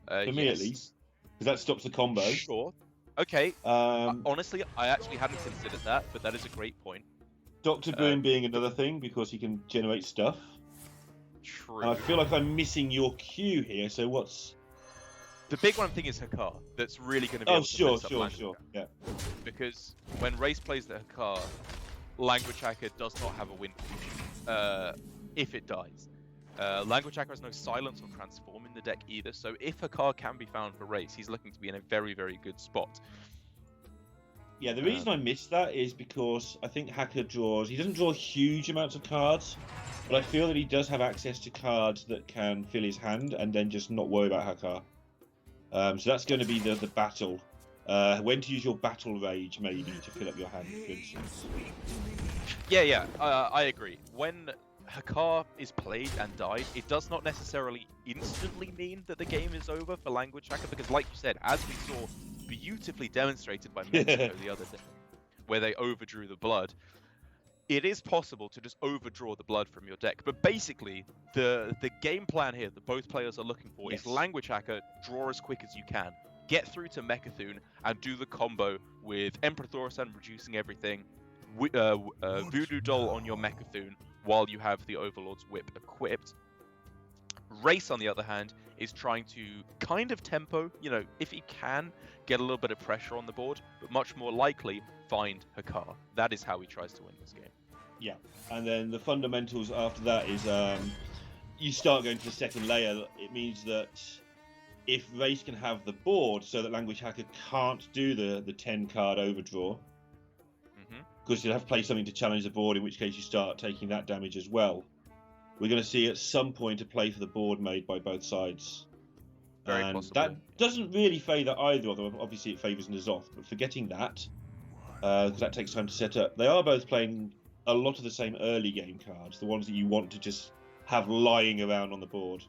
for me at Yes. least, because that stops the combo. Sure. Okay. Honestly, I actually hadn't considered that, but that is a great point. Dr. Boom being another thing because he can generate stuff. True. And I feel like I'm missing your cue here. So what's The big one thing is Hakar. That's really going to be. Oh, able to mess up sure. Language Hacker. Yeah. Because when Race plays the Hakar, Language Hacker does not have a win condition if it dies. Language Hacker has no silence or transform in the deck either, so if Hakar can be found for Race, he's looking to be in a very, very good spot. Yeah, the reason I missed that is because I think Hacker he doesn't draw huge amounts of cards, but I feel that he does have access to cards that can fill his hand and then just not worry about Hacker. So that's going to be the battle. When to use your battle rage, maybe, to fill up your hand, for instance. Yeah, I agree. When Hakar is played and died, it does not necessarily instantly mean that the game is over for Language Hacker, because like you said, as we saw beautifully demonstrated by Mexico the other day, where they overdrew the blood, it is possible to just overdraw the blood from your deck. But basically, the game plan here that both players are looking for is Language Hacker, draw as quick as you can, get through to Mecha'thun, and do the combo with Emperor Thaurissan reducing everything, Voodoo Doll on your Mecha'thun, while you have the Overlord's Whip equipped. Race, on the other hand, is trying to kind of tempo, if he can, get a little bit of pressure on the board, but much more likely, find Hakar. That is how he tries to win this game. Yeah, and then the fundamentals after that is you start going to the second layer. It means that if Race can have the board so that Language Hacker can't do the 10 card overdraw, because you'll have to play something to challenge the board, in which case you start taking that damage as well. We're going to see at some point a play for the board made by both sides. Very and possible. That doesn't really favour either of them. Obviously it favours N'Zoth, but forgetting that, because that takes time to set up, they are both playing a lot of the same early game cards, the ones that you want to just have lying around on the board.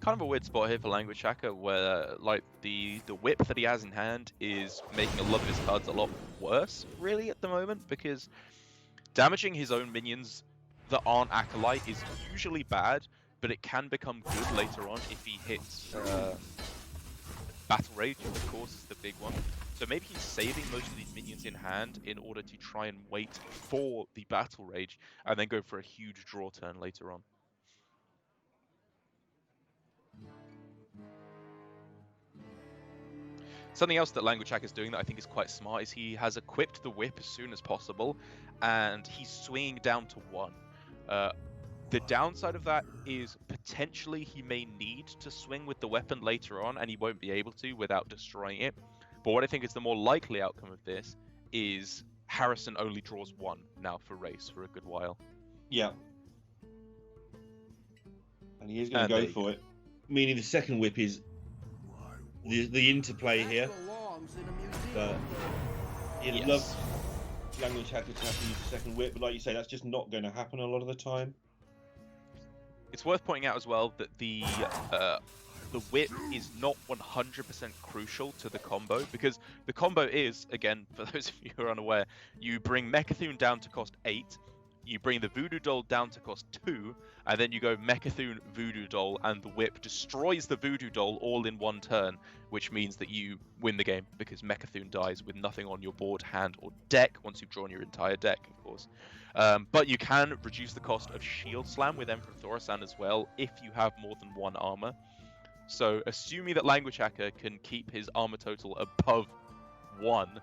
Kind of a weird spot here for Language Hacker, where the whip that he has in hand is making a lot of his cards a lot worse, really, at the moment, because damaging his own minions that aren't Acolyte is usually bad, but it can become good later on if he hits Battle Rage, of course, is the big one. So maybe he's saving most of these minions in hand in order to try and wait for the Battle Rage, and then go for a huge draw turn later on. Something else that Language Hacker is doing that I think is quite smart is he has equipped the whip as soon as possible, and he's swinging down to 1. The downside of that is potentially he may need to swing with the weapon later on, and he won't be able to without destroying it. But what I think is the more likely outcome of this is Harrison only draws 1 now for Race for a good while. Yeah. And he is going to go for it. Meaning the second whip is the interplay here. But he'd love Language Hacker to have to use the second whip, but like you say, that's just not going to happen a lot of the time. It's worth pointing out as well that the whip is not 100% crucial to the combo, because the combo is, again, for those of you who are unaware, you bring Mecha'thun down to cost 8, you bring the Voodoo Doll down to cost 2, and then you go Mecha'thun, Voodoo Doll, and the whip destroys the Voodoo Doll all in one turn, which means that you win the game, because Mecha'thun dies with nothing on your board, hand, or deck, once you've drawn your entire deck, of course. But you can reduce the cost of Shield Slam with Emperor Thaurissan as well, if you have more than 1 armor. So, assuming that Language Hacker can keep his armor total above 1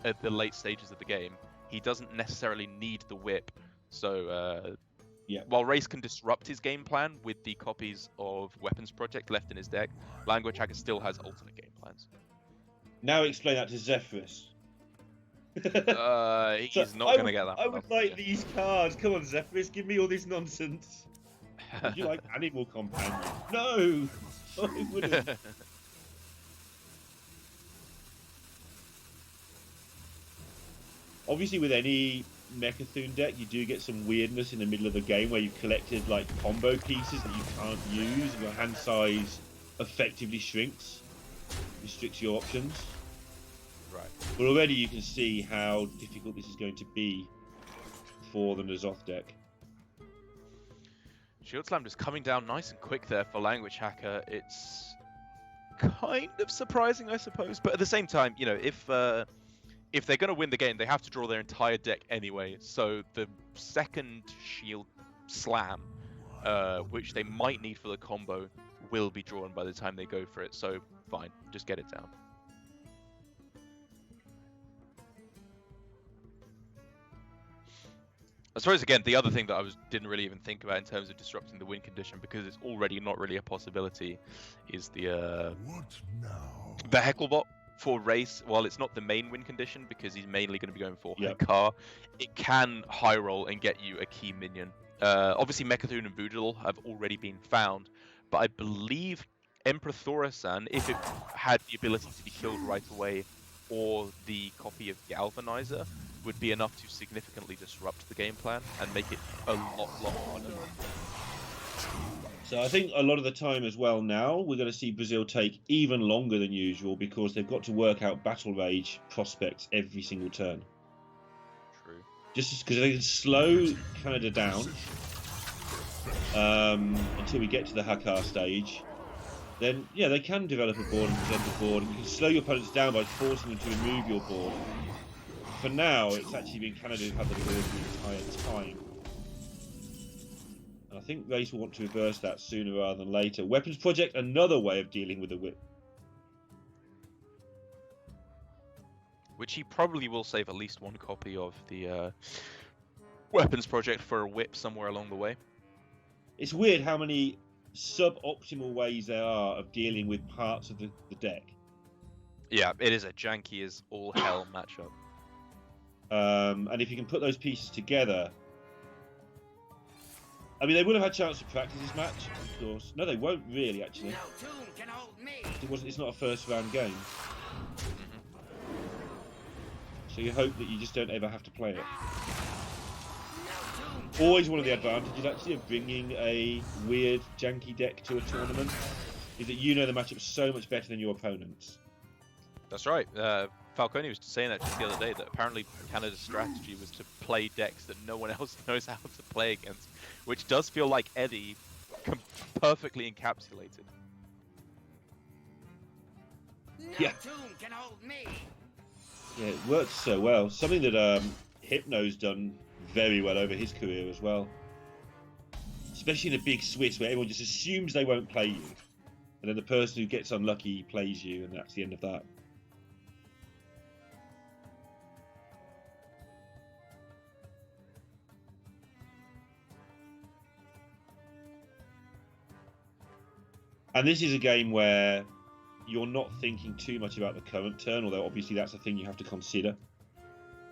at the late stages of the game, he doesn't necessarily need the whip. So, Yeah. While Race can disrupt his game plan with the copies of Weapons Project left in his deck, Language Hacker still has alternate game plans. Now explain that to Zephyrus. He's not going to get that. I would like these cards. Come on, Zephyrus, give me all this nonsense. Would you like Animal Companion? No! I wouldn't. Obviously, with any Mechathune deck, you do get some weirdness in the middle of the game where you've collected like combo pieces that you can't use, and your hand size effectively shrinks, restricts your options. Right. But already you can see how difficult this is going to be for the N'Zoth deck. Shield Slam just coming down nice and quick there for Language Hacker. It's kind of surprising, I suppose, but at the same time, you know, if they're going to win the game, they have to draw their entire deck anyway. So the second Shield Slam, which they might need for the combo, will be drawn by the time they go for it. So fine, just get it down. I suppose, again, the other thing that I didn't really even think about in terms of disrupting the win condition, because it's already not really a possibility, is the Hecklebot for Race. While it's not the main win condition, because he's mainly going to be going for car, it can high roll and get you a key minion. Obviously, Mechathune and Boodle have already been found, but I believe Emperor Thorasan, if it had the ability to be killed right away, or the copy of Galvanizer, would be enough to significantly disrupt the game plan and make it a lot harder. So I think a lot of the time as well now, we're going to see Brazil take even longer than usual because they've got to work out Battle Rage prospects every single turn. True. Just because they can slow Canada down until we get to the Hakar stage, then yeah, they can develop a board and present a board, and you can slow your opponents down by forcing them to remove your board. For now, it's actually been Canada who've had the board the entire time. And I think Race will want to reverse that sooner rather than later. Weapons Project, another way of dealing with the whip. Which he probably will save at least one copy of the Weapons Project for a whip somewhere along the way. It's weird how many suboptimal ways there are of dealing with parts of the deck. Yeah, it is a janky as all hell matchup. And if you can put those pieces together, I mean, they would have had a chance to practice this match, of course. No, they won't really, actually. No tomb can hold me. It's not a first round game. So you hope that you just don't ever have to play it. Always one of the advantages, actually, of bringing a weird, janky deck to a tournament is that you know the matchup so much better than your opponents. That's right. Falcone was saying that just the other day, that apparently Canada's strategy was to play decks that no one else knows how to play against, which does feel like Eddie perfectly encapsulated. Yeah. Yeah, it works so well. Something that Hypno's done very well over his career as well. Especially in the big Swiss, where everyone just assumes they won't play you. And then the person who gets unlucky plays you, and that's the end of that. And this is a game where you're not thinking too much about the current turn, although obviously that's a thing you have to consider.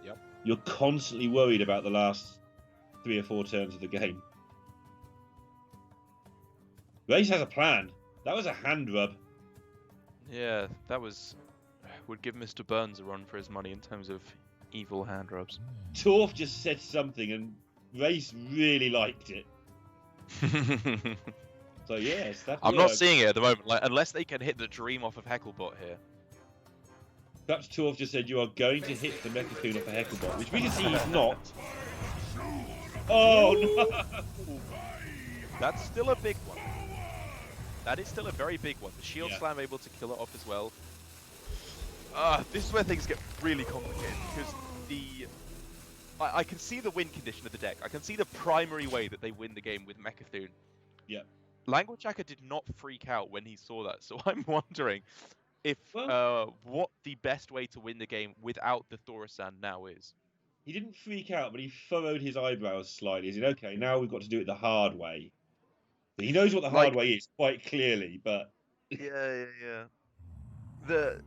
Yep. You're constantly worried about the last 3 or 4 turns of the game. Race has a plan. That was a hand rub. Yeah, that would give Mr. Burns a run for his money in terms of evil hand rubs. Torf just said something and Race really liked it. So yes, that I'm not seeing it at the moment, like, unless they can hit the dream off of Hecklebot here. Perhaps Torf just said you are going to hit the Mechathune off a Hecklebot, which we can see he's not. Oh no! That's still a big one. That is still a very big one. The Shield Slam able to kill it off as well. This is where things get really complicated, because I can see the win condition of the deck. I can see the primary way that they win the game with Mechathune. Yeah. Language Hacker did not freak out when he saw that, so I'm wondering if what the best way to win the game without the Thorasan now is. he didn't freak out, but he furrowed his eyebrows slightly. He said, "Okay, now we've got to do it the hard way." But he knows what the hard way is quite clearly, but Yeah. The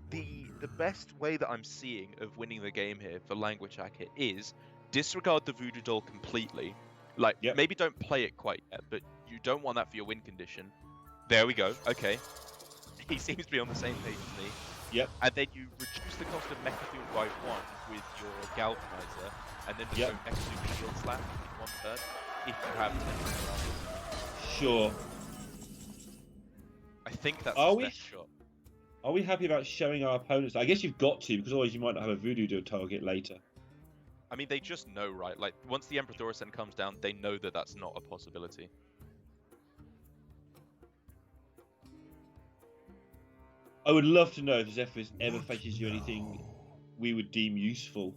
best way that I'm seeing of winning the game here for Language Hacker is disregard the voodoo doll completely. Like, Yep. maybe don't play it quite yet, but you don't want that for your win condition. There we go. Okay. He seems to be on the same page as me. Yep. And then you reduce the cost of Mechathune by 1 with your Galvanizer, and then just Yep. go Mechathune Shield Slap in 1 turn, if you have 10 sure. I think that's Are the we? best shot. Are we happy about showing our opponents? I guess you've got to, because otherwise you might not have a voodoo doll target later. I mean, they just know, right? Like, once the Emperor Thoracen comes down, they know that that's not a possibility. I would love to know if Zephyrus ever fetches you anything we would deem useful.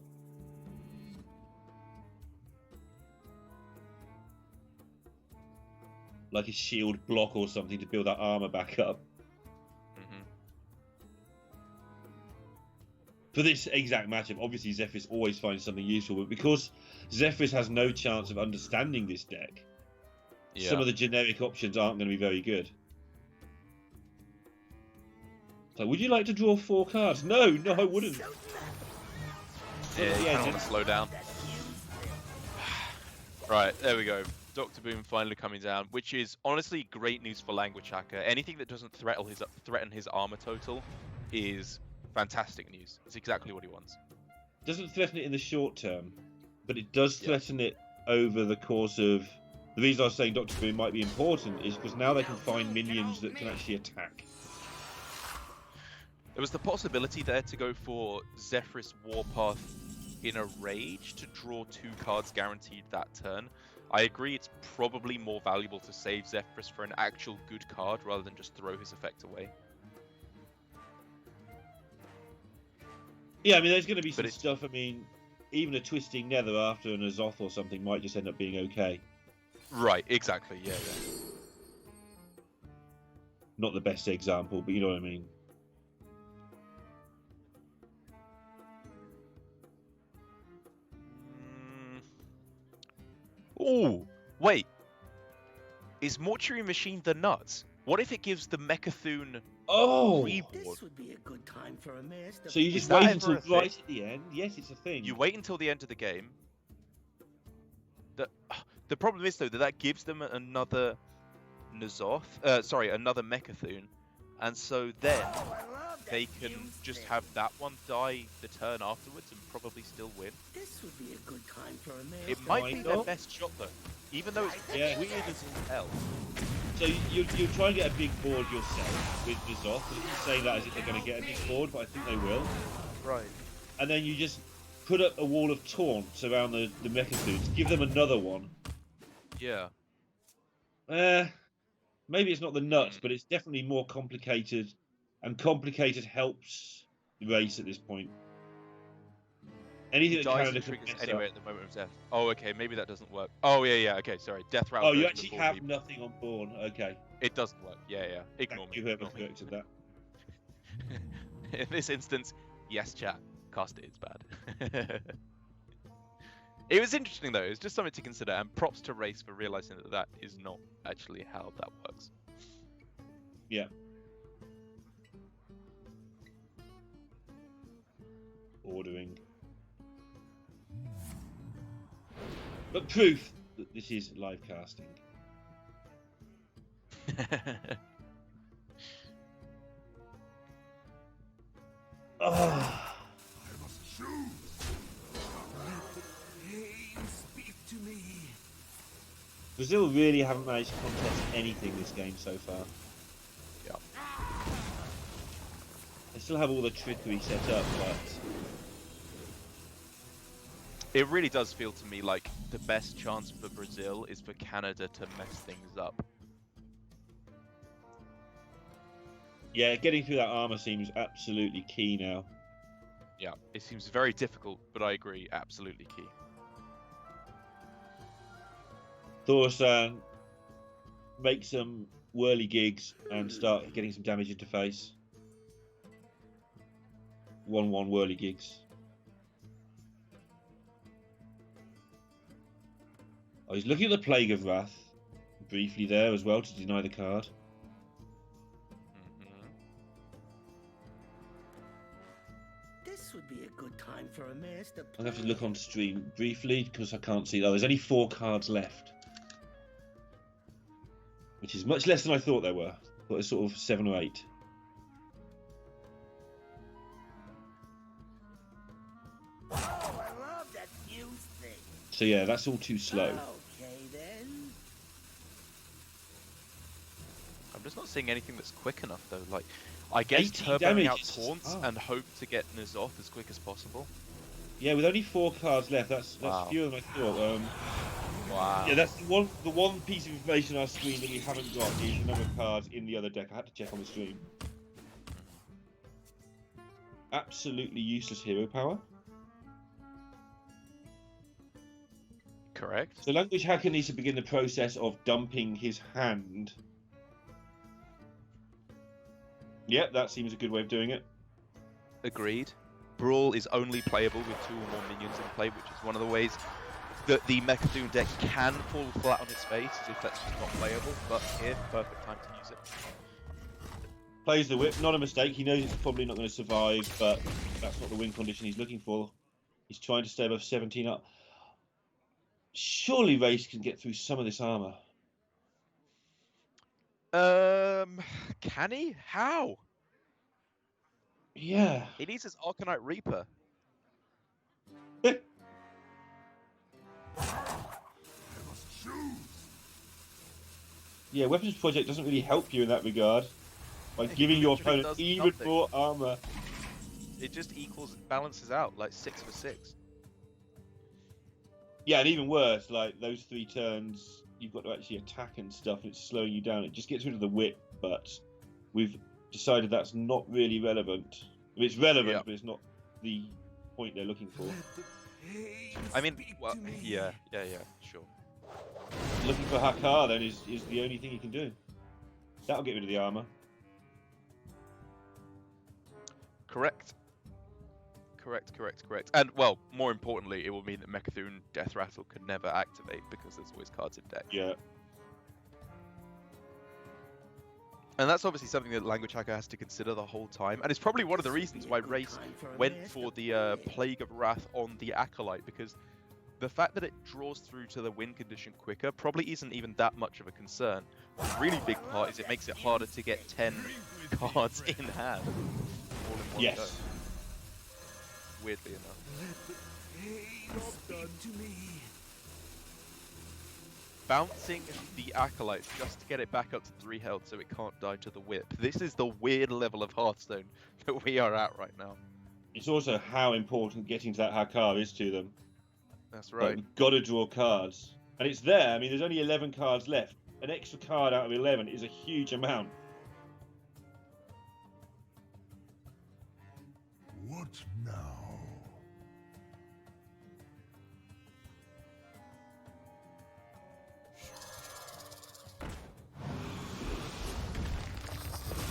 Like a shield block or something to build that armor back up. For this exact matchup, obviously Zephyrus always finds something useful, but because Zephyrus has no chance of understanding this deck, some of the generic options aren't going to be very good. So, would you like to draw 4 cards? No, I wouldn't. Yeah, you kind of want to slow down. Right, there we go. Dr. Boom finally coming down, which is honestly great news for Language Hacker. Anything that doesn't threaten his armor total is fantastic news. It's exactly what he wants. Doesn't threaten it in the short term, but it does threaten it over the course of... The reason I was saying Dr. Boom might be important is because now they can find minions that can actually attack. There was the possibility there to go for Zephyrus Warpath in a Rage to draw 2 cards guaranteed that turn. I agree it's probably more valuable to save Zephyrus for an actual good card rather than just throw his effect away. Yeah, I mean, there's going to be some stuff. I mean, even a Twisting Nether after an Azoth or something might just end up being okay. Right, exactly, yeah. Not the best example, but you know what I mean. Oh, wait. Is Mortuary Machine the nuts? What if it gives the Mechathune reborn? This would be a good time for a master. So you just wait until right at the end? Yes, it's a thing. You wait until the end of the game. The problem is, though, that gives them another another Mechathune. And so then they can just have that one die the turn afterwards and probably still win. This would be a good time for a master. It might be their best shot, though. Even though it's weird as hell. So you try and get a big board yourself with Azoth. I'm not saying that as if they're going to get a big board, but I think they will. Right. And then you just put up a wall of taunts around the Mechathunes. Give them another one. Yeah. Maybe it's not the nuts, but it's definitely more complicated. And complicated helps the race at this point. Anything that Canada can triggers mess anyway up. at the moment of death. Oh, okay, maybe that doesn't work. Oh, yeah, okay, sorry. Death Rattle. Oh, you goes actually before have people. nothing on board. Okay. It doesn't work. Yeah. Ignore Thank me. you, whoever ignore me. corrected that. In this instance, yes, chat. Cast it is bad. It was interesting, though. It was just something to consider, and props to Race for realizing that that is not actually how that works. Yeah. Ordering. But proof that this is live casting. Oh. I must choose. Hey, speak to me. Brazil really haven't managed to contest anything this game so far. Yeah. They still have all the trickery set up, but It really does feel to me like the best chance for Brazil is for Canada to mess things up. yeah, getting through that armor seems absolutely key now. Yeah, it seems very difficult, but I agree, absolutely key. Thorsan, make some whirly gigs and start getting some damage into face. 1/1 whirly gigs. Oh, he's looking at the Plague of Wrath briefly there as well to deny the card. This would be a good time for a master I'll plan. have to look on stream briefly because I can't see. Oh, there's only 4 cards left, which is much less than I thought there were. I thought it was sort of 7 or 8. Oh, I love that fuse thing. So yeah, that's all too slow. Okay then. I'm just not seeing anything that's quick enough though. Like, I guess 18 turboing damage out is- taunts oh. and hope to get N'Zoth as quick as possible. Yeah, with only 4 cards left, that's Wow. fewer than I thought. Wow. Yeah, that's the one piece of information on our screen that we haven't got is the number of cards in the other deck. I had to check on the stream. Absolutely useless hero power. Correct. So Language Hacker needs to begin the process of dumping his hand. Yep, that seems a good way of doing it. Agreed. Brawl is only playable with 2 or more minions in play, which is one of the ways that the Mechathune deck can fall flat on its face, as if that's just not playable. But here, perfect time to use it. Plays the whip, not a mistake. He knows it's probably not going to survive, but that's not the win condition he's looking for. He's trying to stay above 17 up. Surely Race can get through some of this armor. Can he? How? Yeah. He needs his Arcanite Reaper. I must choose. Yeah, Weapons Project doesn't really help you in that regard. By It giving your literally opponent does even nothing. more armor. It just balances out, like 6 for 6. Yeah, and even worse, like those 3 turns, you've got to actually attack and stuff, and it's slowing you down. It just gets rid of the whip, but we've decided that's not really relevant. It's relevant, Yeah. but it's not the point they're looking for. I mean, well, yeah, sure. Looking for Hakar then is the only thing he can do. That'll get rid of the armor. Correct. And, well, more importantly, it will mean that Mechathune Death Rattle could never activate because there's always cards in deck. Yeah. And that's obviously something that Language Hacker has to consider the whole time. And it's probably one of the reasons why Race went for the Plague of Wrath on the Acolyte, because the fact that it draws through to the win condition quicker probably isn't even that much of a concern. The really big part is it makes it harder to get 10 cards in hand all in one Yes. go. Weirdly enough. Speak to me. Bouncing the Acolyte just to get it back up to 3 health so it can't die to the whip. This is the weird level of Hearthstone that we are at right now. It's also how important getting to that Hakar is to them. That's Like, right. we've got to draw cards. And it's there. I mean, there's only 11 cards left. An extra card out of 11 is a huge amount. What now?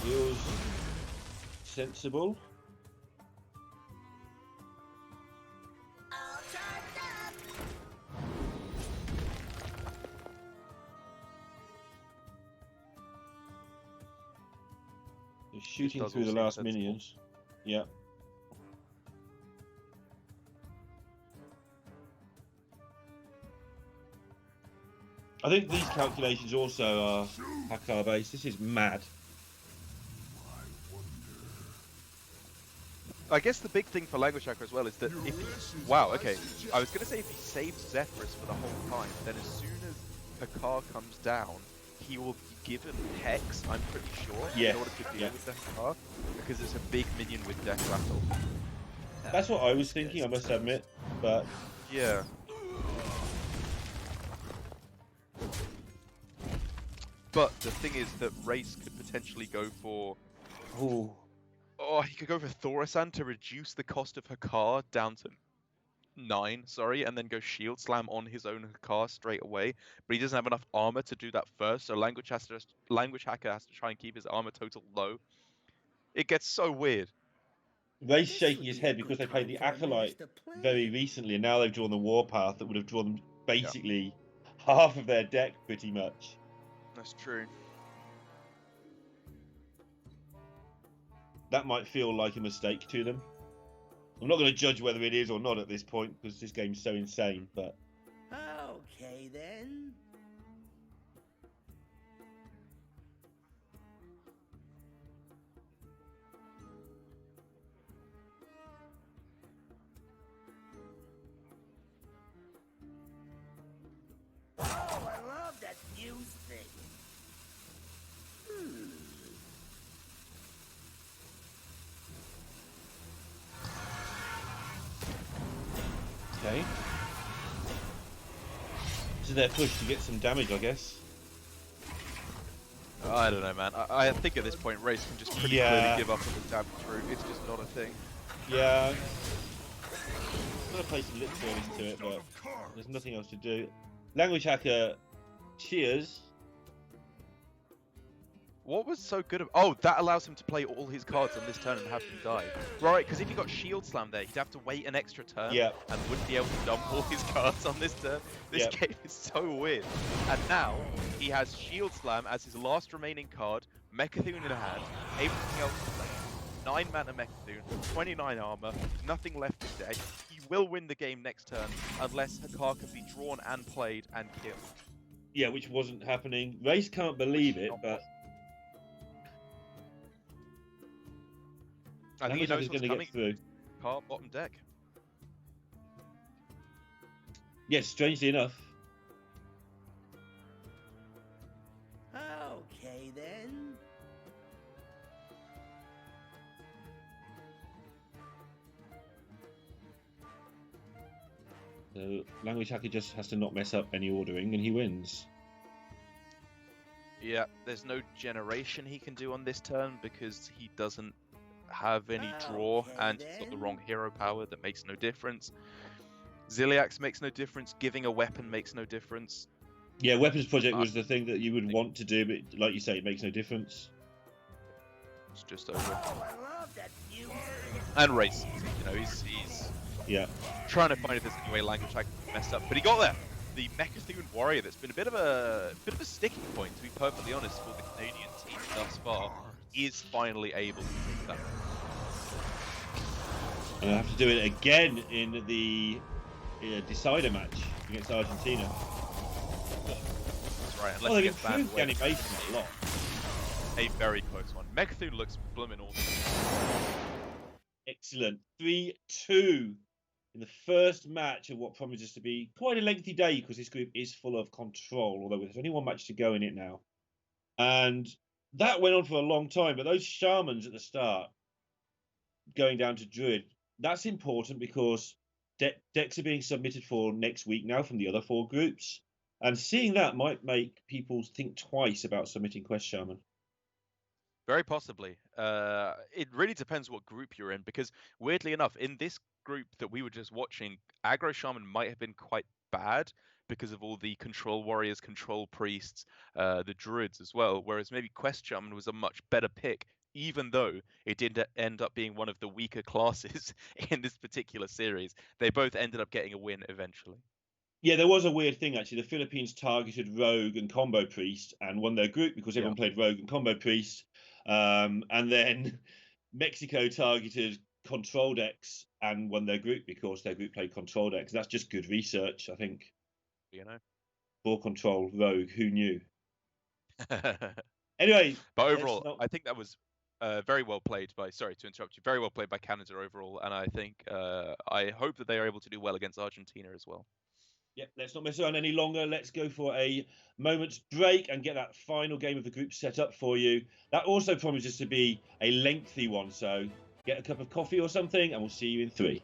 Feels sensible. They're shooting does through all the seem last sensible. minions. Yeah. I think these calculations also are Hakar based. This is mad. I guess the big thing for Language Hacker as well is that if he... Wow, okay. I was going to say if he saves Zephyrus for the whole time, then as soon as Hakar comes down, he will be given Hex, I'm pretty sure, Yes, in order to deal yeah. with the Hakar, because it's a big minion with Death Rattle. That's what I was thinking, I must admit. But Yeah. But the thing is that Race could potentially go for... ooh, Oh, he could go for Thaurissan to reduce the cost of Hakar down to 9, sorry, and then go Shield Slam on his own Hakar straight away. But he doesn't have enough armor to do that first, so Language Hacker has to try and keep his armor total low. It gets so weird. Ray's This shaking would his be a head good because they played the time for a Acolyte master plan. very recently, and now they've drawn the Warpath that would have drawn them basically half of their deck, pretty much. That's true. That might feel like a mistake to them. I'm not going to judge whether it is or not at this point because this game's so insane, but... Okay, then. Oh, I love that fuse thing. Okay. This is their push to get some damage, I guess. I don't know, man. I think at this point, Race can just pretty clearly give up on the damage route. It's just not a thing. Yeah. I'm going to play some lip service to it, but there's nothing else to do. Language Hacker, cheers. What was so good? Oh, that allows him to play all his cards on this turn and have them die. Right, because if he got Shield Slam there, he'd have to wait an extra turn and wouldn't be able to dump all his cards on this turn. This game is so weird. And now, he has Shield Slam as his last remaining card, Mechathune in hand, everything else is like 9 mana Mechathune, 29 armor, nothing left in deck. He will win the game next turn, unless Hakar can be drawn and played and killed. Yeah, which wasn't happening. Race can't believe it, but... I think he knows what's coming. Get through. Card bottom deck. Yes, strangely enough. Okay, then. So Language Hacker just has to not mess up any ordering, and he wins. Yeah, there's no generation he can do on this turn because he doesn't have any draw, and he's got the wrong hero power that makes no difference. Ziliax makes no difference. Giving a weapon makes no difference. Yeah, Weapons Project was the thing that you would want to do, but like you say, it makes no difference. It's just over. Oh, I love that fuse. And Race, you know, he's trying to find if there's any way Language I can mess up, but he got there. The Mechathune Warrior that's been a bit of a sticking point, to be perfectly honest, for the Canadian team thus far, is finally able to do that. And I have to do it again in the decider match against Argentina. That's right, unless Oh, he they've gets banned improved the away. animation a lot. A very close one. Mechathune looks blooming awesome. Excellent. 3-2 in the first match of what promises to be quite a lengthy day because this group is full of control, although there's only one match to go in it now. And that went on for a long time, but those Shamans at the start, going down to Druid, that's important because decks are being submitted for next week now from the other 4 groups. And seeing that might make people think twice about submitting Quest Shaman. Very possibly. It really depends what group you're in, because weirdly enough, in this group that we were just watching, Aggro Shaman might have been quite bad because of all the control warriors, control priests, the druids as well, whereas maybe Quest Shaman was a much better pick, even though it did end up being one of the weaker classes in this particular series. They both ended up getting a win eventually. Yeah, there was a weird thing, actually. The Philippines targeted Rogue and Combo Priest and won their group because everyone played Rogue and Combo Priest. And then Mexico targeted Control decks and won their group because their group played Control decks. That's just good research, I think. You know? For Control, Rogue, who knew? Anyway. But overall, I think that was very well played by, sorry to interrupt you, very well played by Canada overall. And I think, I hope that they are able to do well against Argentina as well. Yep, let's not mess around any longer. Let's go for a moment's break and get that final game of the group set up for you. That also promises to be a lengthy one, so get a cup of coffee or something, and we'll see you in 3.